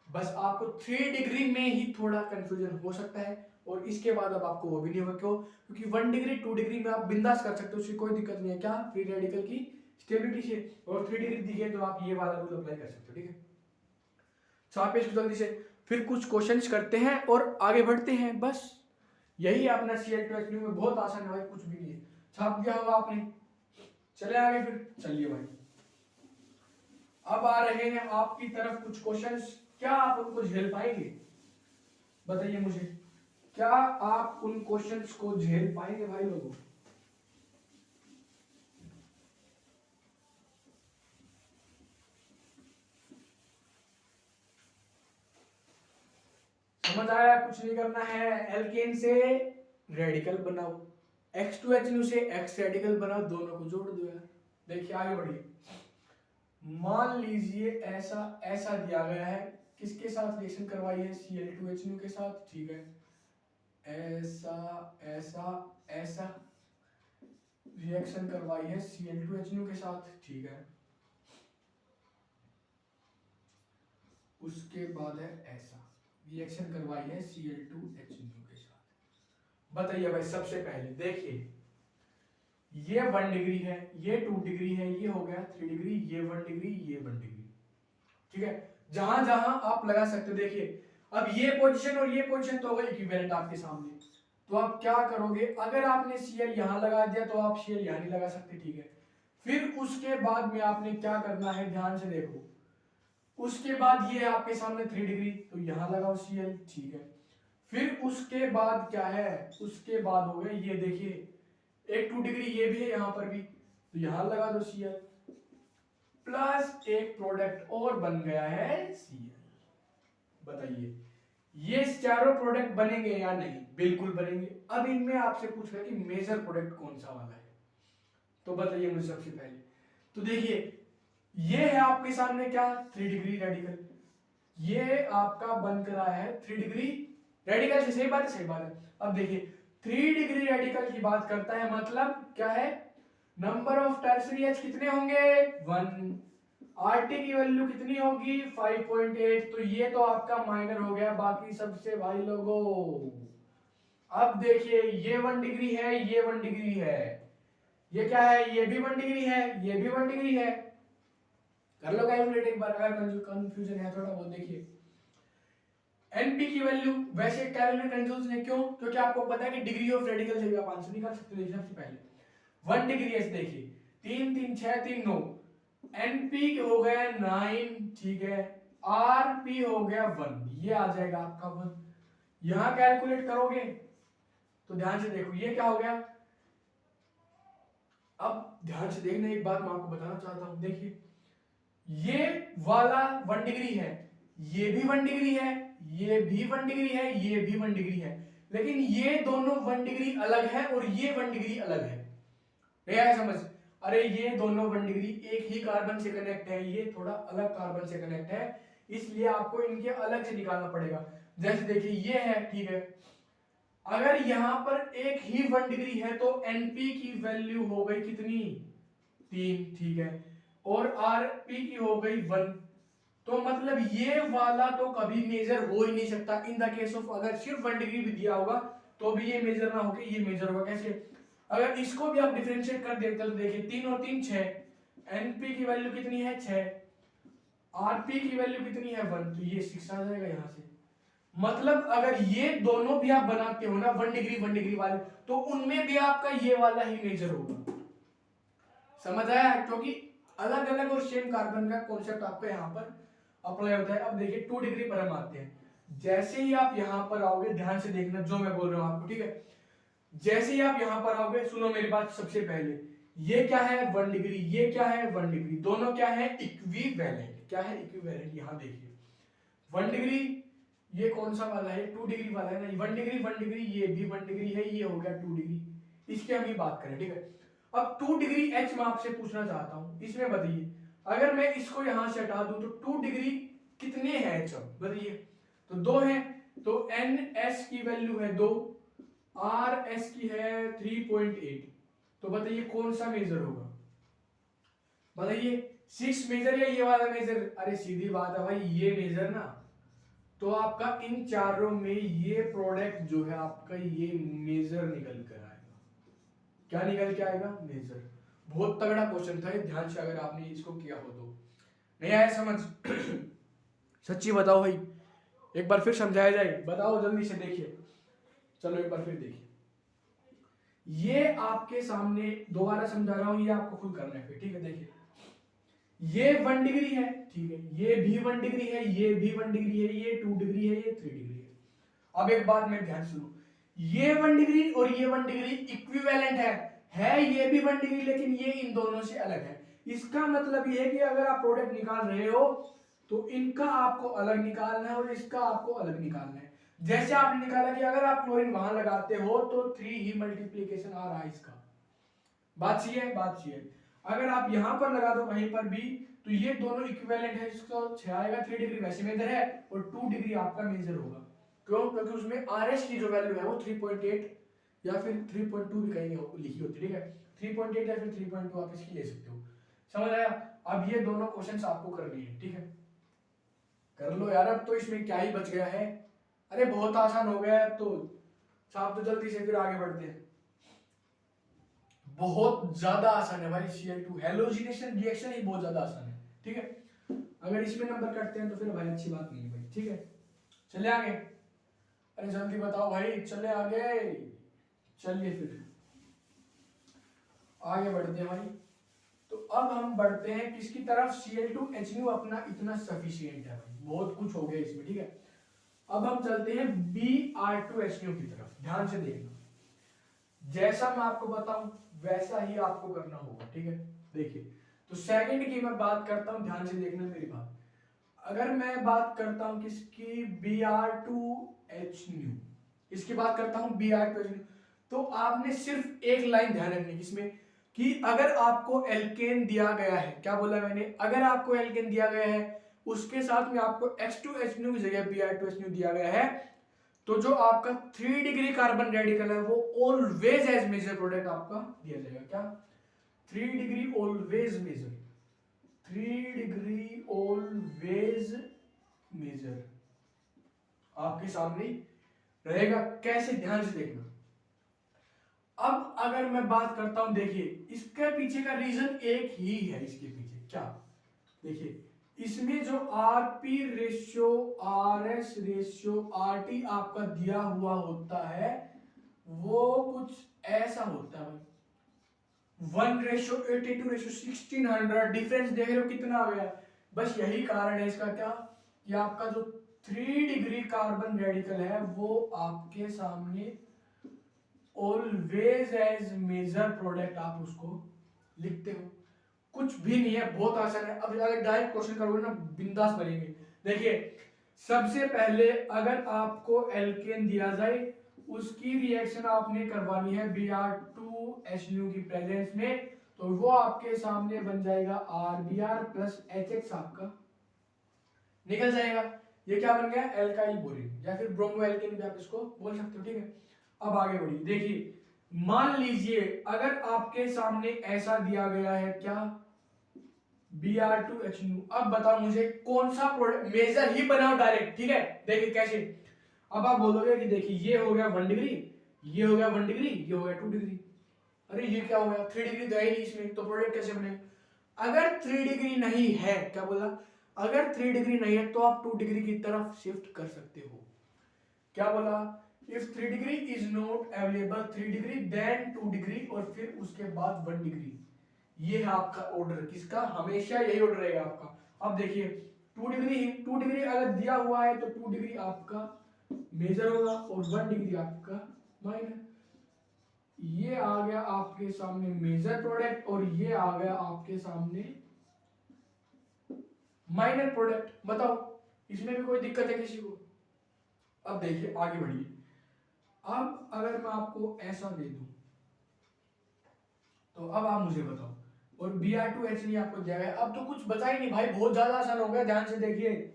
बस आपको 3 डिग्री में ही थोड़ा कंफ्यूजन हो सकता है, और इसके बाद अब आपको वो भी नहीं होगा। क्यों? क्योंकि 1 डिग्री 2 डिग्री में आप बिंदास कर सकते हो, उसकी कोई दिक्कत नहीं है। क्या? फ्री रेडिकल की स्टेबिलिटी से। और 3 डिग्री दिखे तो आप ये वाला रूल अप्लाई कर सकते हो, ठीक है। छापे इसको जल्दी से, फिर कुछ क्वेश्चंस करते हैं और आगे बढ़ते हैं। बस यही है अपना Cl2H में, बहुत आसान है भाई, कुछ भी नहीं है। छाप दिया होगा आपने, चले आगे फिर। चलिए भाई, अब आ रहे हैं आपकी तरफ कुछ क्वेश्चंस। क्या आप उनको झेल पाएंगे? बताइए मुझे, क्या आप उन क्वेश्चंस को झेल पाएंगे भाई लोगों? समझ आया? कुछ नहीं करना है, एल्केन से रेडिकल बनाओ, X2H से X रेडिकल बनाओ, दोनों को जोड़ दो यार। देखिए आगे बढ़िए। मान लीजिए ऐसा ऐसा दिया गया है, किसके साथ रिएक्शन करवाई है? Cl2H के साथ, ठीक है। ऐसा ऐसा ऐसा रिएक्शन करवाई है Cl2H के साथ, ठीक है। उसके बाद है ऐसा रिएक्शन करवाई है Cl2H के साथ। बताइए भाई, सबसे पहले देखिए, ये 1 डिग्री है, ये 2 डिग्री है, ये हो गया 3 डिग्री, ये 1 डिग्री, ये 1 डिग्री, ठीक है। जहां जहां आप लगा सकते हो, देखिए अब ये पोजीशन और ये पोजीशन तो हो गई इक्विवेलेंट आपके सामने। तो आप क्या करोगे? अगर आपने Cl यहां लगा दिया तो आप Cl यहां नहीं लगा सकते, ठीक है। फिर उसके बाद में आपने क्या करना है, ध्यान से देखो। उसके बाद ये आपके सामने 3 डिग्री, तो यहां लगाओ Cl, ठीक है। फिर उसके बाद क्या है, उसके बाद हो गए ये, देखिए एक 2 डिग्री ये भी है यहां पर भी, तो यहां लगा दो Cl, प्लस एक प्रोडक्ट और बन गया है Cl। बताइए ये चारों प्रोडक्ट बनेंगे या नहीं? बिल्कुल बनेंगे। अब इनमें आपसे पूछ रहा है कि मेजर प्रोडक्ट कौन सा वाला है, तो बताइए मुझे सबसे पहले। तो देखिए ये है आपके सामने क्या, 3 डिग्री रेडिकल, ये आपका बन कर आया है 3 डिग्री रेडिकल से, सही बात है, सही बात है। अब देखिए 3 डिग्री रेडिकल की बात करता है, मतलब क्या है, नंबर ऑफ टर्सरी एच कितने होंगे? 1। आरटी की वैल्यू कितनी होगी? 5.8। तो ये तो आपका माइनर हो गया, बाकी सबसे भाई लोगों। अब देखिए ये 1 डिग्री है, ये 1 डिग्री है, ये क्या है, ये भी 1 डिग्री है, ये भी 1 डिग्री है। कर लो कैलकुलेट एक बार, अगर कंफ्यूजन है थोड़ा बहुत। देखिए एनपी की वैल्यू, वैसे कैलकुलेट कंफ्यूजन है क्यों? क्योंकि आपको पता है कि डिग्री ऑफ रेडिकल से भी आप आंसर निकाल सकते हो। सबसे पहले 1 डिग्री है, देखिए 3 3 6 3 9, एनपी हो गया 9, ठीक है। आरपी हो गया 1, ये आ जाएगा आपका 1। यहां कैलकुलेट करोगे तो ध्यान से देखो ये क्या हो गया। अब ध्यान से देखना, एक बात मैं आपको बताना चाहता हूं, देखिए ये वाला 1 डिग्री है, ये भी 1 डिग्री है, ये भी 1 डिग्री है, ये भी 1 डिग्री है, लेकिन ये दोनों 1 डिग्री अलग है और ये 1 डिग्री अलग है। नहीं आया समझ? अरे ये दोनों 1 डिग्री एक ही कार्बन से कनेक्ट है, ये थोड़ा अलग कार्बन से कनेक्ट है, इसलिए आपको इनके अलग से निकालना पड़ेगा। जैसे देखिए ये है, ठीक है। अगर यहां पर एक ही 1 डिग्री है तो एनपी की वैल्यू हो गई कितनी? 3, ठीक है। और आरपी की हो गई 1। तो मतलब ये वाला तो कभी मेजर हो ही नहीं सकता इन द केस ऑफ, अगर सिर्फ 1 डिग्री भी दिया होगा तो भी ये मेजर ना होके ये मेजर होगा। कैसे? अगर इसको भी आप डिफरेंशिएट कर देते हो तो देखिए 3 और 3 6, एनपी की वैल्यू कितनी है? 6, आरपी की वैल्यू कितनी है? 1, तो ये 6 आ जाएगा यहां से। मतलब अगर ये दोनों भी आप बनाते हो ना 1 डिग्री वाले, तो उनमें भी आपका ये वाला ही मेजर होगा। समझ आया? क्योंकि अलग अलग और सेम कार्बन का कॉन्सेप्ट आपका यहाँ पर अप्लाई होता है। अब देखिए 2 डिग्री पर हम आते हैं। जैसे ही आप यहाँ पर आओगे, ध्यान से देखना जो मैं बोल रहा हूँ आपको, ठीक है। जैसे ही आप यहाँ पर आओगे, सुनो मेरी बात सबसे पहले, ये क्या है? 1 डिग्री, ये क्या है? 1 डिग्री, दोनों क्या है? इक्विवेलेंट। क्या है? इक्विवेलेंट। यहाँ देखिए 1 डिग्री, ये कौन सा वाला है? 2 डिग्री वाला है ना। 1 डिग्री 1 डिग्री, ये भी 1 डिग्री है, ये हो गया 2 डिग्री। इसकी हम ही बात करें, ठीक है। अब 2 डिग्री एच मैं आपसे पूछना चाहता हूं, इसमें बताइए, अगर मैं इसको यहां से हटा दूं तो 2 डिग्री कितने हैं एच अब बताइए, तो 2 हैं, तो एन एस की वैल्यू है 2, आर एस की है 3.8, तो बताइए कौन सा मेजर होगा, बताइए 6 मेजर या ये वाला मेजर, अरे सीधी बात है भाई ये मेजर ना, तो आपका इन चारों में ये प्रोडक्ट जो है आपका ये मेजर निकल कर आएगा, क्या निकल के आएगा, मेजर। बहुत तगड़ा क्वेश्चन था ये, ध्यान से अगर आपने इसको किया हो तो। नहीं आया समझ? सच्ची बताओ भाई, एक बार फिर समझाया जाए, बताओ जल्दी से, देखिए चलो एक बार फिर देखिए, ये आपके सामने दोबारा समझा रहा हूं, ये आपको खुद करना है फिर, ठीक है। देखिए ये 1 डिग्री है, ठीक है, ये भी 1 डिग्री है, ये भी 1 डिग्री है, ये 2 डिग्री है, ये 3 डिग्री है। अब एक बात में ध्यान सुनो, ये 1 डिग्री और ये 1 डिग्री इक्विवेलेंट है ये भी 1 डिग्री, लेकिन ये इन दोनों से अलग है। इसका मतलब ये है कि अगर आप प्रोडक्ट निकाल रहे हो तो इनका आपको अलग निकालना है और इसका आपको अलग निकालना है। जैसे आपने निकाला कि अगर आप क्लोरीन वहां लगाते हो तो 3 ही मल्टीप्लीकेशन आ रहा है इसका, बात सही है, बात सही है। अगर आप यहां पर लगा दो कहीं पर भी तो ये दोनों इक्विवेलेंट है, इसका 6 आएगा, 3 डिग्री वैसे मेजर है और 2 डिग्री आपका मेजर होगा। क्यों? क्योंकि उसमें आरएस की जो वैल्यू है वो 3.8 या फिर 3.2 भी कहीं लिखी होती है, ठीक है, 3.8 या फिर 3.2 आप इसकी ले सकते हो, समझ आया? अब ये दोनों क्वेश्चंस आपको करनी है, ठीक है, कर लो यार, अब तो इसमें क्या ही बच गया है, अरे बहुत आसान हो गया है, अब तो साहब तो जल्दी से फिर आगे बढ़ते हैं। बहुत ज्यादा आसान है भाई, Cl2 हेलोजिनेशन रिएक्शन ही बहुत ज्यादा आसान है, ठीक है। अगर इसमें नंबर कटते हैं तो फिर भाई अच्छी बात नहीं है भाई, ठीक है। चले आगे, अरे जल्दी बताओ भाई, चले आगे, चलिए फिर आगे बढ़ते हैं भाई। तो अब हम बढ़ते हैं किसकी तरफ, Cl2HNO अपना इतना सफिशिएंट है भाई, बहुत कुछ हो गया इसमें, ठीक है। अब हम चलते हैं Br2HNO की तरफ, ध्यान से देखना, जैसा मैं आपको बताऊं वैसा ही आपको करना होगा, ठीक है। देखिए तो सेकंड की मैं बात करता हूं, ध्यान से देखना मेरी बात, अगर मैं बात करता हूं किसकी, Br2HNO, इसकी बात करता हूं Br2HNO, तो आपने सिर्फ एक लाइन ध्यान रखनी किसमें, कि अगर आपको एल्केन दिया गया है, क्या बोला मैंने, अगर आपको एल्केन दिया गया है उसके साथ में आपको H2HNO की जगह Br2HNO दिया गया है, तो जो आपका 3 डिग्री कार्बन रेडिकल है वो ऑलवेज एज मेजर प्रोडक्ट आपका दिया जाएगा, क्या, 3 degree always major, 3 degree always major आपके सामने रहेगा, कैसे, ध्यान से देखना। अब अगर मैं बात करता हूं, देखिए इसके पीछे का रीजन एक ही है, इसके पीछे क्या, देखिए इसमें जो RP ratio, RS ratio, RT आपका दिया हुआ होता है वो कुछ ऐसा होता है भाई, 1:82:1600, डिफरेंस देख रहे हो कितना आ गया, बस यही कारण है इसका, क्या, कि आपका जो 3 डिग्री कार्बन रेडिकल है वो आपके सामने ऑलवेज एज मेजर प्रोडक्ट आप उसको लिखते हो, कुछ भी नहीं है, बहुत आसान है। अब अगर डायरेक्ट क्वेश्चन करोगे ना बिंदास बनेंगे। देखिए सबसे पहले अगर आपको एल्केन दिया जाए उसकी रिएक्शन आपने करवानी है Br2HNO की प्रेजेंस में, तो वो आपके सामने बन जाएगा RBr प्लस HX आपका निकल जाएगा, ये क्या बन गया, एल्काइल बोरिन या फिर ब्रोमो एल्केन भी आप इसको बोल सकते हो, ठीक है। अब आगे बढ़िए, देखिए मान लीजिए अगर आपके सामने ऐसा दिया गया है, क्या, Br2HNO, अब बताओ मुझे कौन सा प्रोडक्ट, मेजर ही बनाओ डायरेक्ट, ठीक है। देखिए कैसे, अब आप बोलोगे कि देखिए ये हो गया 1 डिग्री, ये हो गया 1 डिग्री, ये हो गया 2 डिग्री, अरे ये क्या हो गया, 3 डिग्री तो है नहीं इसमें, तो प्रोडक्ट कैसे बनेगा। अगर 3 डिग्री नहीं है, क्या बोला, अगर 3 डिग्री नहीं है तो आप 2 डिग्री की तरफ शिफ्ट कर सकते हो, क्या बोला, if 3 degree is not available 3 degree then 2 degree और फिर उसके बाद 1 डिग्री, ये है आपका ऑर्डर, किसका, हमेशा यही ऑर्डर रहेगा आपका। अब देखिए 2 डिग्री अगर दिया हुआ है तो 2 डिग्री आपका मेजर होगा और 1 डिग्री आपका माइनर, ये आ गया आपके सामने मेजर प्रोडक्ट और ये आ गया आपके सामने माइनर प्रोडक्ट। बताओ इसमें भी कोई दिक्कत है किसी को। अब देखिए आगे बढ़िए, अब अगर मैं आपको ऐसा दे दूं तो अब आप मुझे बताओ, और Br2HNO आपको दिया गया, अब तो कुछ बचा ही नहीं भाई, बहुत ज्यादा आसान हो गया, ध्यान से देखिए।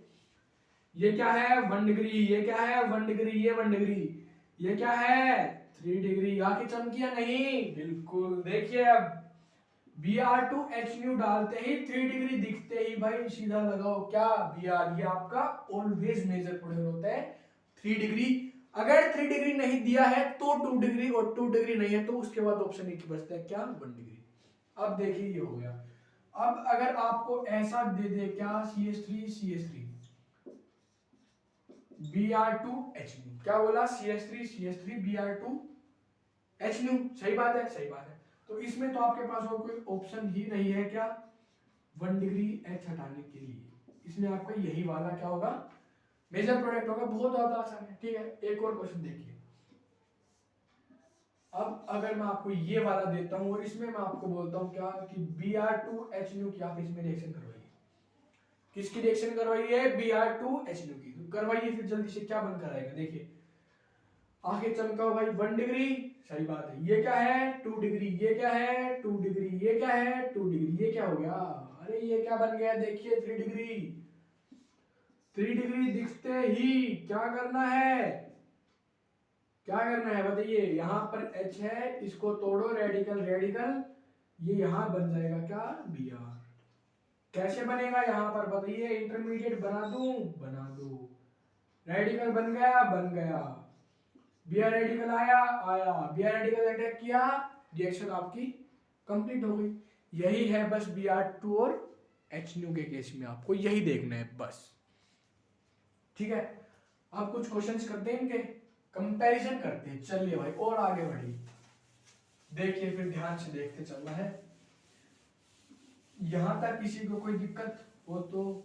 ये क्या है 1 डिग्री, ये क्या है 1 डिग्री, ये 1 डिग्री, ये क्या है 3 डिग्री। आंखें चमकी या नहीं? बिल्कुल। देखिए अब Br2 H डालते ही 3 डिग्री दिखते ही भाई सीधा लगाओ क्या Br, ये आपका ऑलवेज मेजर प्रोडक्ट होता है 3 डिग्री। अगर 3 डिग्री नहीं दिया है तो 2 डिग्री, और 2 डिग्री नहीं है तो उसके बाद ऑप्शन एक ही बचता है क्या 1 डिग्री। अब देखिए ये हो गया। अब अगर आपको ऐसा दे दे क्या CH3 Br2 H, क्या बोला CH3 Br2 H, सही बात है, सही बात है। तो इसमें तो आपके पास और कोई ऑप्शन ही नहीं है क्या 1 डिग्री H हटाने के लिए, इसमें आपका यही वाला क्या होगा मेजर प्रोडक्ट होगा। बहुत ज्यादा आसान है। ठीक है, एक और क्वेश्चन देखिए। अब अगर मैं आपको ये वाला देता हूं और इसमें मैं आपको बोलता हूं क्या कि Br2H की आप इसमें रिएक्शन करवाइए। किसकी रिएक्शन करवाइए Br2H की। तो करवाइए फिर जल्दी से, क्या बनकर आएगा देखिए। आगे चमकाओ भाई 1 डिग्री, सही बात है। ये क्या है 2 डिग्री, ये क्या है 2 डिग्री, ये क्या है 2 डिग्री, ये क्या हो गया, अरे ये क्या बन गया देखिए 3 डिग्री। 3 डिग्री दिखते ही क्या करना है, क्या करना है बताइए। यहां पर H है, इसको तोड़ो, रेडिकल रेडिकल, ये यहां बन जाएगा क्या Br। कैसे बनेगा यहां पर बताइए, इंटरमीडिएट बना दूं, बना दो, रेडिकल बन गया, बन गया, Br रेडिकल आया, आया, Br रेडिकल अटैक किया, रिएक्शन आपकी कंप्लीट हो गई। यही है बस Br2 और H के केस में आपको यही देखना है बस। ठीक है, अब कुछ क्वेश्चंस करते हैं, इनके कंपैरिजन करते हैं। चलिए भाई और आगे बढ़िए, देखिए फिर ध्यान से देखते चलना है। यहां तक किसी को कोई दिक्कत हो तो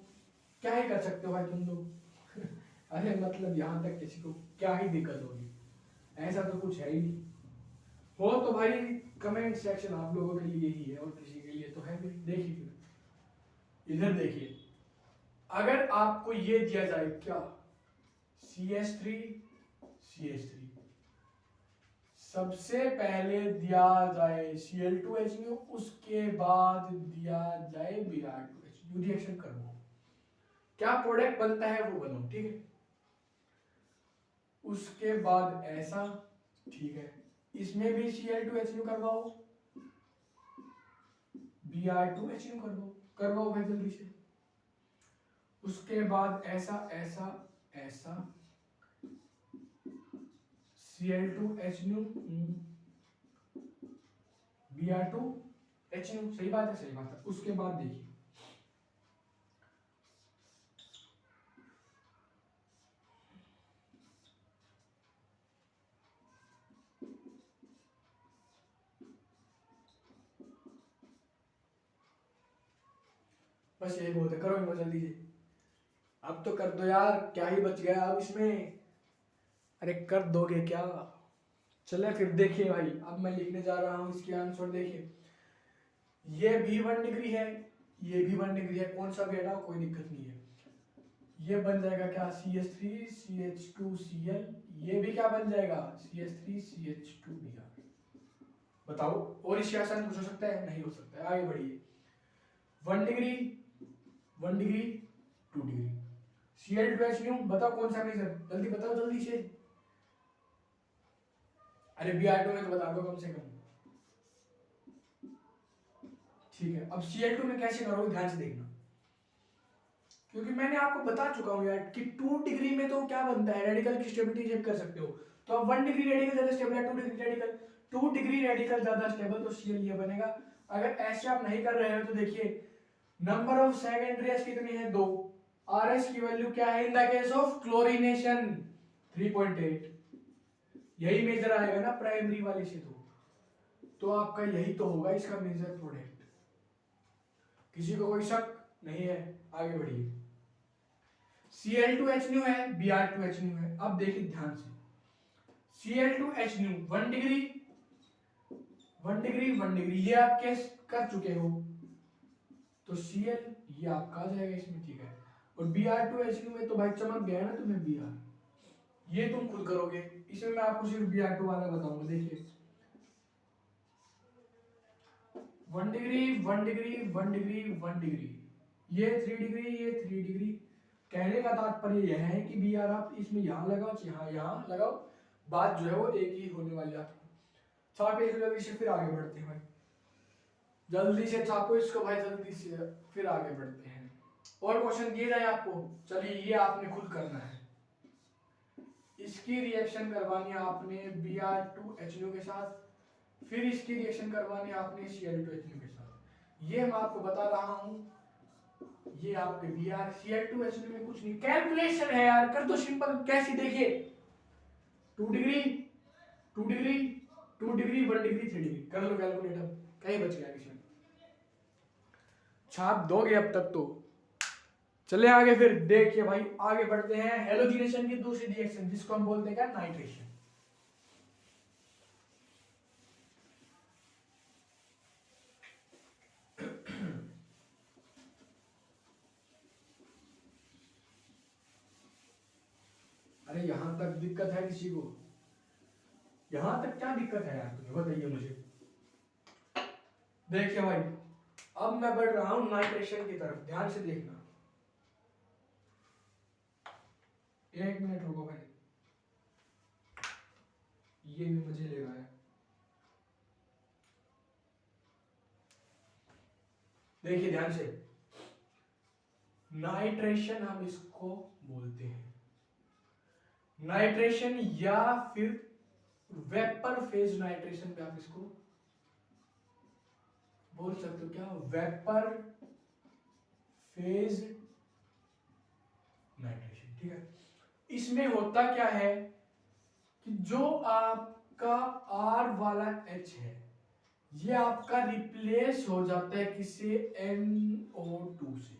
क्या ही कर सकते हो भाई तुम लोग अरे मतलब यहां तक किसी को क्या ही दिक्कत होगी, ऐसा तो कुछ है ही नहीं। हो तो भाई कमेंट सेक्शन आप लोगों के लिए ही है और किसी के लिए तो है भी। देखिए फिर इधर देखिए, अगर आपको ये दिया जाए क्या CH3 सबसे पहले दिया जाए Cl2H, उसके बाद दिया जाए Br2H, रिएक्शन करो, क्या प्रोडक्ट बनता है वो बनाओ। ठीक है, उसके बाद ऐसा, ठीक है, इसमें भी Cl2H करवाओ, Br2H करवाओ, करवाओ भाई जल्दी से। उसके बाद ऐसा ऐसा ऐसा Cl2H Br2H, सही बात है, सही बात है। उसके बाद देखिए बस यही बहुत है, करो इनको जल्दी से। अब तो कर दो यार, क्या ही बच गया अब इसमें, अरे कर दोगे क्या। चले फिर देखिए भाई, अब मैं लिखने जा रहा हूं इसके आंसर। देखिए ये भी 1 डिग्री है, ये भी 1 डिग्री है, कौन सा भी हटाओ कोई दिक्कत नहीं है। ये बन जाएगा क्या CH3CH2Cl, ये भी क्या बन जाएगा CH3CH2Br। बताओ और इससे आसान कुछ हो सकता है? नहीं हो सकता है। आगे बढ़िए, 1 डिग्री 1 डिग्री 2 डिग्री, Cl2H, बताओ कौन सा मेजर, जल्दी बताओ जल्दी से। अरे Br2 में तो बता दो कम से कम। ठीक है, अब Cl2 में कैसे करोगे ध्यान से देखना, क्योंकि मैंने आपको बता चुका हूं यार कि 2 डिग्री में तो क्या बनता है, रेडिकल की स्टेबिलिटी चेक कर सकते हो। तो अब 1 डिग्री रेडिकल ज्यादा स्टेबल है, 2 डिग्री रेडिकल, 2 डिग्री रेडिकल ज्यादा स्टेबल, तो Cl ये बनेगा। अगर ऐसे आप नहीं कर रहे हो तो देखिए, नंबर ऑफ सेकेंडरीज कितनी है 2, Rs की वैल्यू क्या है in the case of chlorination 3.8, यही मेजर आएगा ना प्राइमरी वाले से। तो आपका यही तो होगा इसका मेजर प्रोडक्ट। किसी को कोई शक नहीं है? आगे बढ़िए, Cl2H है, Br2H है। अब देखिए ध्यान से, Cl2H 1 डिग्री 1 डिग्री 1 डिग्री, ये आप कैसे कर चुके हो, तो Cl ये आपका आ जाएगा इसमें। ठीक है, और Br2H में तो भाई चमक गया है ना तुम्हें Br, ये तुम खुद करोगे। इसमें मैं आपको सिर्फ Br2 वाला बताऊंगा। देखिए 1 डिग्री 1 डिग्री 1 डिग्री 1 डिग्री, ये 3 डिग्री, ये 3 डिग्री, कहने का तात्पर्य यह है कि बी आर आप इसमें यहाँ लगाओ चाहे यहाँ लगाओ, बात जो है वो एक ही होने वाली है आपको। छापे इसको जल्दी से, फिर आगे बढ़ते हैं भाई, जल्दी से छापो इसको भाई, जल्दी से फिर आगे बढ़ते हैं। और क्वेश्चन दिए जाए आपको, चलिए ये आपने खुद करना है। इसकी रिएक्शन करवानी है आपने Br2HNO के साथ, फिर इसकी रिएक्शन करवानी है आपने Cl2HNO के साथ। ये मैं आपको बता रहा हूं, ये आपके Br Cl2HNO में कुछ नहीं, कैलकुलेशन है यार, कर दो सिंपल। कैसी देखिए, 2 degree 2 degree 2 degree 1 degree 3 degree, कर लो कैलकुलेटर, कहीं बच गया किसी में। छाप दोगे अब तक तो। चले आगे, फिर देखिए भाई आगे बढ़ते हैं। हेलोजिनेशन की दूसरी रिएक्शन जिसको हम बोलते हैं क्या, नाइट्रेशन। अरे यहां तक दिक्कत है किसी को? यहां तक क्या दिक्कत है यार, तुम्हें बताइए मुझे। देखिए भाई, अब मैं बढ़ रहा हूं नाइट्रेशन की तरफ, ध्यान से देखना। 1 मिनट रुको भाई, ये भी मुझे ले रहा है। देखिए ध्यान से, नाइट्रेशन हम इसको बोलते हैं, नाइट्रेशन या फिर वेपर फेज नाइट्रेशन पे आप इसको बोल सकते हो क्या, वेपर फेज नाइट्रेशन। ठीक है, इसमें होता क्या है कि जो आपका R वाला H है, ये आपका रिप्लेस हो जाता है किससे, NO2 से।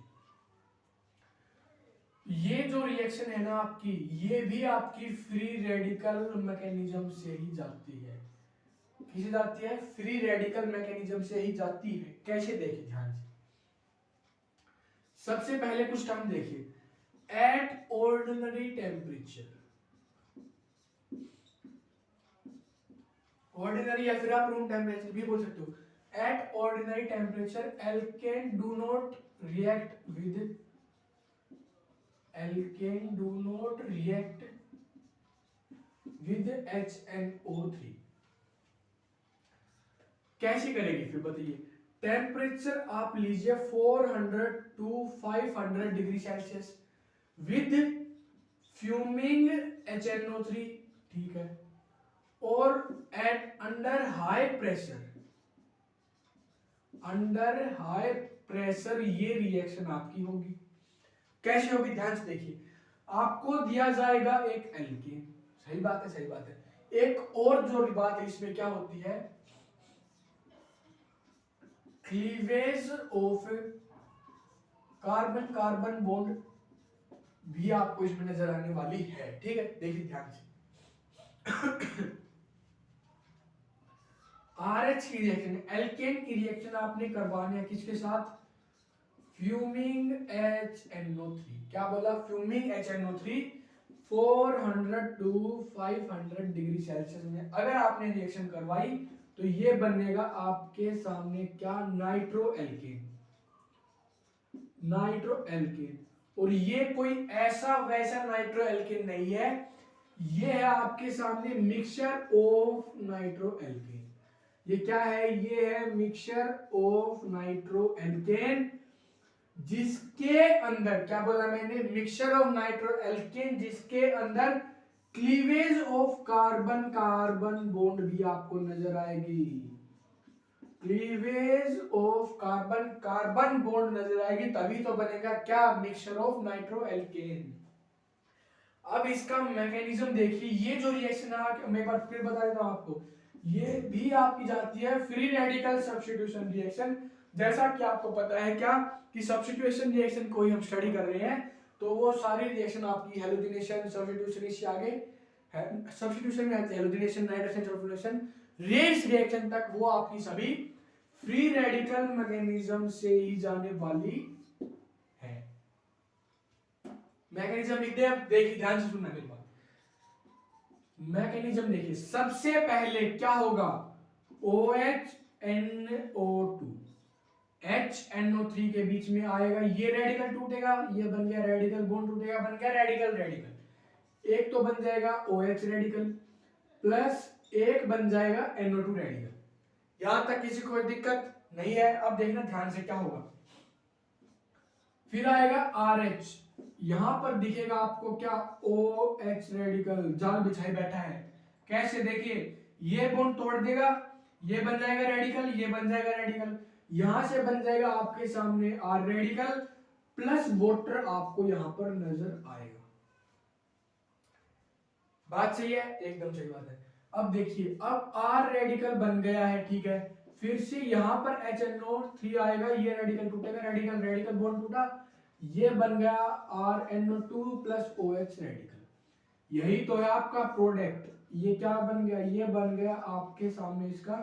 ये जो रिएक्शन है ना आपकी, ये भी आपकी फ्री रेडिकल मैकेनिज्म से ही जाती है। किसे जाती है, फ्री रेडिकल मैकेनिज्म से ही जाती है। कैसे, देखिए ध्यान से। सबसे पहले कुछ टर्म देखिए, एट ऑर्डिनरी टेम्परेचर, ऑर्डिनरी या फिर आप रूम टेम्परेचर भी बोल सकते हो। At ordinary temperature alkane do not react with, alkane do not react with HNO3। कैसे करेगी फिर बताइए। टेम्परेचर आप लीजिए 400 to 500 degree Celsius with fuming HNO3, ठीक है, और at under high pressure, under high pressure ये रिएक्शन आपकी होगी। कैसे होगी, ध्यान से देखिए। आपको दिया जाएगा एक एल्केन, सही बात है, सही बात है। एक और जो बात है इसमें क्या होती है, cleavage of carbon carbon bond भी आपको इसमें नजर आने वाली है। ठीक है, देखिए ध्यान से। RH की रिएक्शन, एल्केन की रिएक्शन आपने करवानी है किसके साथ, फ्यूमिंग HNO3। क्या बोला, fuming HNO3 400 to 500 degree Celsius में अगर आपने रिएक्शन करवाई तो ये बनेगा आपके सामने क्या, नाइट्रो एल्केन, नाइट्रो एल्केन। और ये कोई ऐसा वैसा नाइट्रो एल्केन नहीं है, ये है आपके सामने मिक्सचर ऑफ नाइट्रो एल्केन। ये क्या है, ये है मिक्सचर ऑफ नाइट्रो एल्केन, जिसके अंदर, क्या बोला मैंने, मिक्सचर ऑफ नाइट्रो एल्केन, जिसके अंदर cleavage of carbon carbon bond भी आपको नजर आएगी, cleavage of carbon carbon bond नजर आएगी, तभी तो बनेगा क्या, मिक्सचर ऑफ नाइट्रो एल्केन। अब इसका मैकेनिज्म देखिए, ये जो रिएक्शन है मैं एक बार फिर बता देता हूं आपको, ये भी आपकी जाती है फ्री रेडिकल सब्स्टिट्यूशन रिएक्शन। जैसा कि आपको पता है क्या, कि सब्स्टिट्यूशन रिएक्शन को ही हम स्टडी कर रहे हैं, तो वो सारी रिएक्शन आपकी हेलोजिनेशन सब्स्टिट्यूशन, इससे आगे सब्स्टिट्यूशन में halogenation nitration sulphonation race reaction तक वो आपकी सभी फ्री रेडिकल मैकेनिज्म से ही जाने वाली है। मैकेनिज्म लिखते हैं, अब देखिए ध्यान से सुनना मेरी बात। मैकेनिज्म देखिए, सबसे पहले क्या होगा, OH NO2, HNO3 के बीच में आएगा, ये रेडिकल टूटेगा, ये बन गया रेडिकल बॉन्ड टूटेगा, बन गया रेडिकल रेडिकल। एक तो बन जाएगा OH रेडिकल प्लस एक बन जाएगा NO2 रेडिकल। यहां तक किसी को कोई दिक्कत नहीं है। अब देखना ध्यान से क्या होगा। फिर आएगा RH, यहां पर दिखेगा आपको क्या, OH रेडिकल जाल बिछाई बैठा है। कैसे, देखिए ये बॉन्ड तोड़ देगा, ये बन जाएगा रेडिकल, ये बन जाएगा रेडिकल, यहां से बन जाएगा आपके सामने R रेडिकल प्लस वाटर आपको यहां पर नजर आएगा। बात सही है, एकदम सही बात है। अब देखिए, अब R रेडिकल बन गया है, ठीक है। फिर से यहां पर HNO3 आएगा, ये रेडिकल टूटेगा, रेडिकल रेडिकल बॉन्ड टूटा, ये बन गया RNO2 प्लस OH रेडिकल। यही तो है आपका प्रोडक्ट। ये क्या बन गया, ये बन गया आपके सामने इसका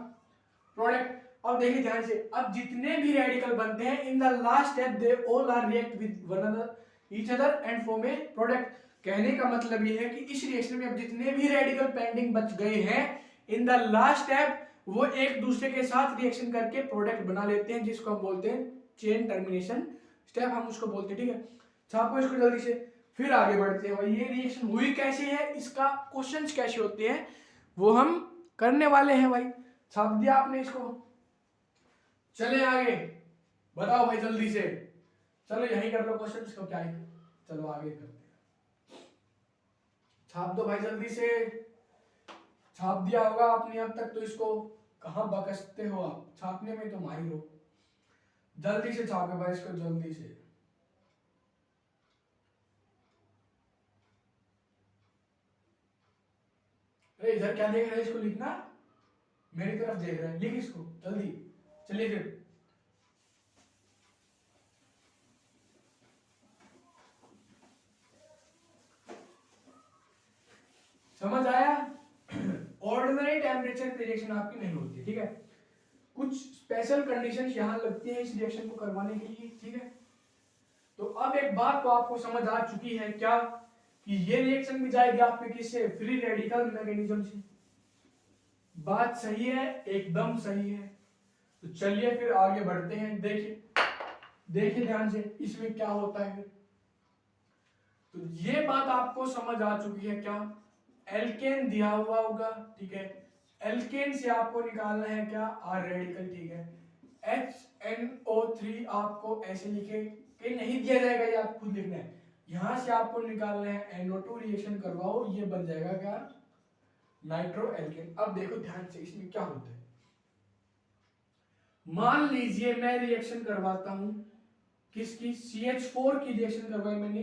प्रोडक्ट। अब देखिए ध्यान से, अब जितने भी रेडिकल बनते हैं in the last step they all are react with one another each other and form a product. कहने का मतलब ये है कि इस रिएक्शन में अब जितने भी रेडिकल पेंडिंग बच गए हैं इन द लास्ट स्टेप वो एक दूसरे के साथ रिएक्शन करके प्रोडक्ट बना लेते हैं, जिसको हम बोलते हैं चेन टर्मिनेशन स्टेप, हम उसको बोलते हैं, ठीक है। छापो इसको जल्दी से, फिर आगे बढ़ते हैं। भाई ये रिएक्शन हुई कैसे है, इसका क्वेश्चंस कैसे होते हैं वो हम करने वाले हैं। भाई छाप दिया आपने इसको, चले आगे, बताओ भाई जल्दी से। चलो यही कर लो क्वेश्चन को, क्या है, चलो आगे करते हैं। छाप दो भाई जल्दी से, छाप दिया होगा आपने अब तक तो इसको, कहां बकसते हो आप, छापने में तो माहिर हो। जल्दी से छापे भाई इसको, जल्दी से। अरे इधर क्या देख रहे हैं, इसको लिखना, मेरी तरफ देख रहे हैं, लिख इसको जल्दी। चलिए फिर, समझ आया। ऑर्डिनरी टेम्परेचर पे रिएक्शन आपकी नहीं होती है, ठीक है। कुछ स्पेशल कंडीशंस यहां लगती है इस रिएक्शन को करवाने के लिए, ठीक है। तो अब एक बात तो आपको समझ आ चुकी है क्या, कि ये रिएक्शन भी जाएगी आपके किससे, फ्री रेडिकल मैकेनिज्म से। बात सही है, एकदम सही है। तो चलिए फिर आगे बढ़ते हैं। देखिए देखिए ध्यान से, इसमें क्या होता है। तो ये बात आपको समझ आ चुकी है क्या, एल्केन दिया हुआ होगा, ठीक है। एल्केन से आपको निकालना है क्या, R रेडिकल, ठीक है। HNO3 आपको ऐसे लिखे कि नहीं दिया जाएगा, ये आप खुद लिखना है। यहां से आपको निकालना है NO2 रिएक्शन करवाओ, ये बन जाएगा क्या, नाइट्रो एल्केन। अब देखो ध्यान से, इसमें क्या होता है। मान लीजिए मैं रिएक्शन करवाता हूं किसकी, CH4 की रिएक्शन करवाई मैंने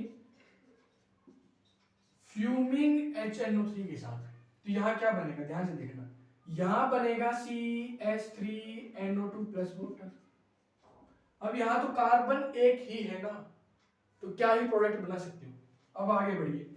फ्यूमिंग HNO3 के साथ। तो यहां क्या बनेगा, ध्यान से देखना, यहां बनेगा CH3NO2 प्लस वाटर। अब यहां तो कार्बन एक ही है ना, तो क्या ही प्रोडक्ट बना सकते हो। अब आगे बढ़िए,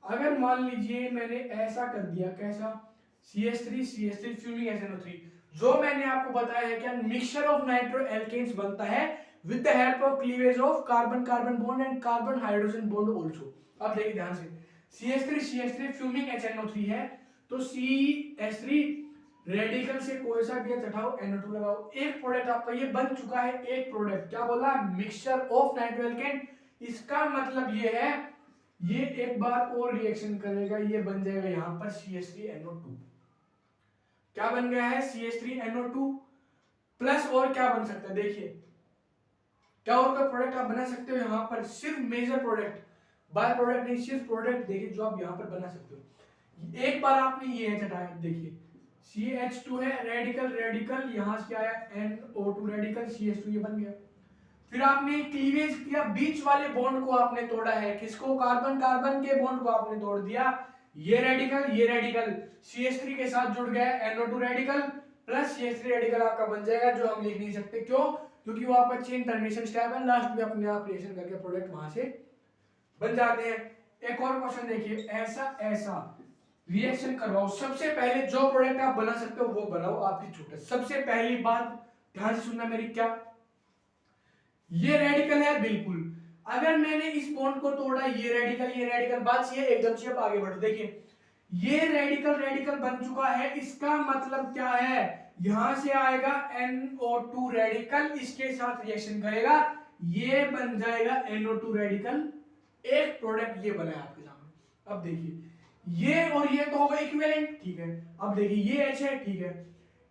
अगर मान लीजिए मैंने ऐसा कर दिया, कैसा, CH3 फ्यूमिंग HNO3, जो मैंने आपको बताया है क्या, मिक्सचर ऑफ नाइट्रो एल्केन्स बनता है with the help of cleavage of carbon carbon bond and carbon hydrogen bond also. अब देखिए ध्यान से, CH3 फ्यूमिंग HNO3 है, तो CH3 रेडिकल से कोई सा भी चटाओ, NO2 लगाओ, एक प्रोडक्ट आपका ये बन चुका है। एक प्रोडक्ट क्या बोला, मिक्सचर ऑफ नाइट्रो एल्केन। इसका मतलब ये है, ये एक बार और रिएक्शन करेगा, ये बन जाएगा यहां पर CH3NO2। क्या बन गया है, CH3NO2 प्लस, और क्या बन सकता है, देखिए क्या और का प्रोडक्ट आप बना सकते हो यहां पर, सिर्फ मेजर प्रोडक्ट, बाय प्रोडक्ट नहीं, सिर्फ प्रोडक्ट देखिए जो आप यहां पर बना सकते हो। एक बार आपने ये हटाया, देखिए CH2 है, रेडिकल रेडिकल, यहां से आया NO2 रेडिकल, CH2 ये बन गया। फिर आपने क्लीवेज किया, बीच वाले बॉन्ड को आपने तोड़ा है, किसको, कार्बन कार्बन के बॉन्ड को आपने तोड़ दिया, ये रेडिकल CH3 के साथ जुड़ गया, NO2 radical plus CH3 radical आपका बन जाएगा, जो हम लिख नहीं सकते, क्यों, क्योंकि वो आपका चेन टर्मिनेशन स्टेप है, लास्ट में अपने आप रिएक्शन करके प्रोडक्ट वहां से बन जाते हैं। एक और क्वेश्चन देखिए, ऐसा रिएक्शन करवाओ, सबसे पहले जो प्रोडक्ट आप बना सकते हो वो बनाओ, आपकी छूट है। सबसे पहली बात ध्यान से सुनना मेरी, क्या ये रेडिकल है, बिल्कुल। अगर मैंने इस बॉन्ड को तोड़ा, ये रेडिकल, बात ये एकदम से, अब आगे बढ़ो, देखिए ये रेडिकल बन चुका है, इसका मतलब क्या है, यहां से आएगा NO2 रेडिकल, इसके साथ रिएक्शन करेगा, ये बन जाएगा NO2 रेडिकल, एक प्रोडक्ट ये बना है आपके सामने। अब देखिए ये और ये तो होगा इक्विवेलेंट, ठीक है। अब देखिए ये H है, ठीक है,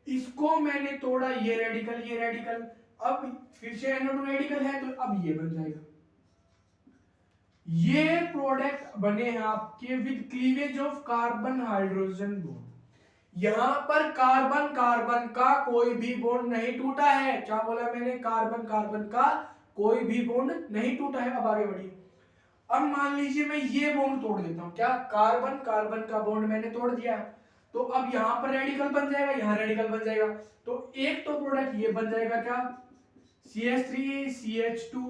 इसको मैंने तोड़ा, ये रेडिकल, अब फिर से NO2 रेडिकल है, तो अब ये बन जाएगा। ये प्रोडक्ट बने हैं आपके with cleavage of carbon hydrogen bond. यहां पर कार्बन कार्बन का कोई भी बॉन्ड नहीं टूटा है। क्या बोला मैंने? कार्बन कार्बन का कोई भी बॉन्ड नहीं टूटा है। अब आगे बढ़िए। अब मान लीजिए मैं ये बॉन्ड तोड़ देता हूं, क्या कार्बन कार्बन का बॉन्ड मैंने तोड़ दिया, तो अब यहां पर रेडिकल बन जाएगा, यहां रेडिकल बन जाएगा, तो एक तो प्रोडक्ट ये बन जाएगा, क्या, CH3 CH2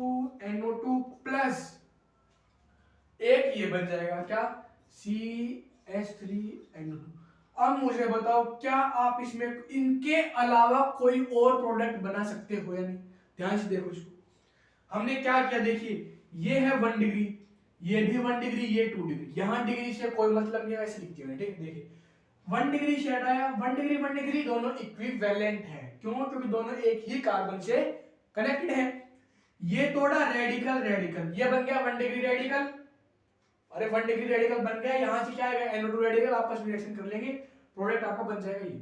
NO2 प्लस एक ये बन जाएगा, क्या, CH3 NO2। अब मुझे बताओ, क्या आप इसमें इनके अलावा कोई और प्रोडक्ट बना सकते हो या नहीं? ध्यान से देखो इसको। हमने क्या किया, देखिए ये है 1 डिग्री, ये भी 1 डिग्री, ये 2 डिग्री, यहां डिग्री से कोई मतलब नहीं है, वैसे लिख दिया, ठीक है। देखिए 1 डिग्री से हटाया, 1 डिग्री दोनों इक्विवेलेंट है। क्यों? क्योंकि दोनों एक ही कार्बन से कनेक्टेड है। ये तोड़ा, रेडिकल, ये बन गया 1 डिग्री रेडिकल, अरे 1 डिग्री रेडिकल बन गया, यहां से क्या आएगा, NO2 रेडिकल, आपस में रिएक्शन कर लेंगे, प्रोडक्ट आपका बन जाएगा ये।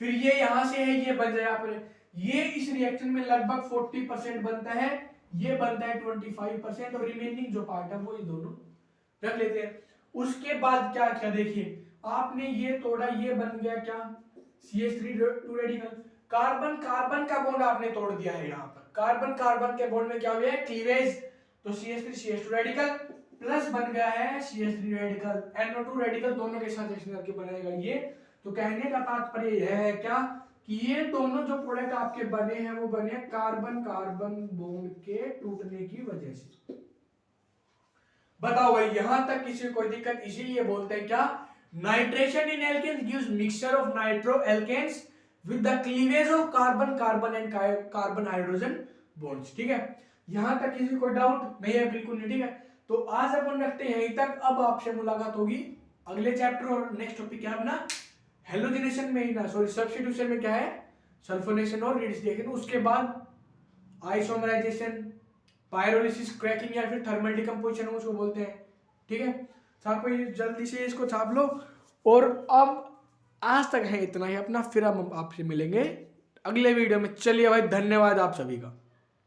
फिर ये यहां से है, ये बन जाएगा आपका, ये इस रिएक्शन में लगभग 40% बनता है, ये बनता है 25%, और रिमेनिंग जो पार्ट है वो ये दोनों रख लेते हैं। उसके बाद क्या क्या, देखिए आपने ये तोड़ा, ये बन गया क्या, CH3 रेडिकल, कार्बन कार्बन का बॉन्ड आपने तोड़ दिया है। यहाँ पर कार्बन कार्बन के बॉन्ड में क्या हुआ है, क्लीवेज, तो CH3 CH2 रेडिकल प्लस बन गया है CH3 रेडिकल, NO2 रेडिकल दोनों के साथ रिएक्शन करके बनाएगा ये। तो कहने का तात्पर्य यह है क्या, कि ये दोनों जो प्रोडक्ट आपके बने हैं वो बने कार्बन कार्बन बॉन्ड के टूटने की वजह से। बताओ भाई, यहां तक किसी को कोई दिक्कत? इसीलिए बोलते हैं क्या, nitration in alkanes gives mixture of nitro alkanes with the cleavage of carbon carbon and carbon hydrogen bonds. ठीक है, यहां तक किसी को डाउट नहीं है? बिल्कुल नहीं। ठीक है, तो आज अपन रखते हैं यहीं तक। अब आपसे मुलाकात होगी अगले चैप्टर और नेक्स्ट टॉपिक क्या अपना हेलोजिनेशन में ही ना, सॉरी सब्स्टिट्यूशन में क्या है, सल्फोनेशन और रिड्यूस देखेंगे। उसके बाद आइसोमराइजेशन, पायरोलिसिस, क्रैकिंग या फिर थर्मल डिकम्पोजिशन उसको बोलते हैं। ठीक है, छापो ये जल्दी से, इसको छाप लो। और अब आज तक है इतना ही अपना, फिर हम आपसे मिलेंगे अगले वीडियो में। चलिए भाई, धन्यवाद आप सभी का।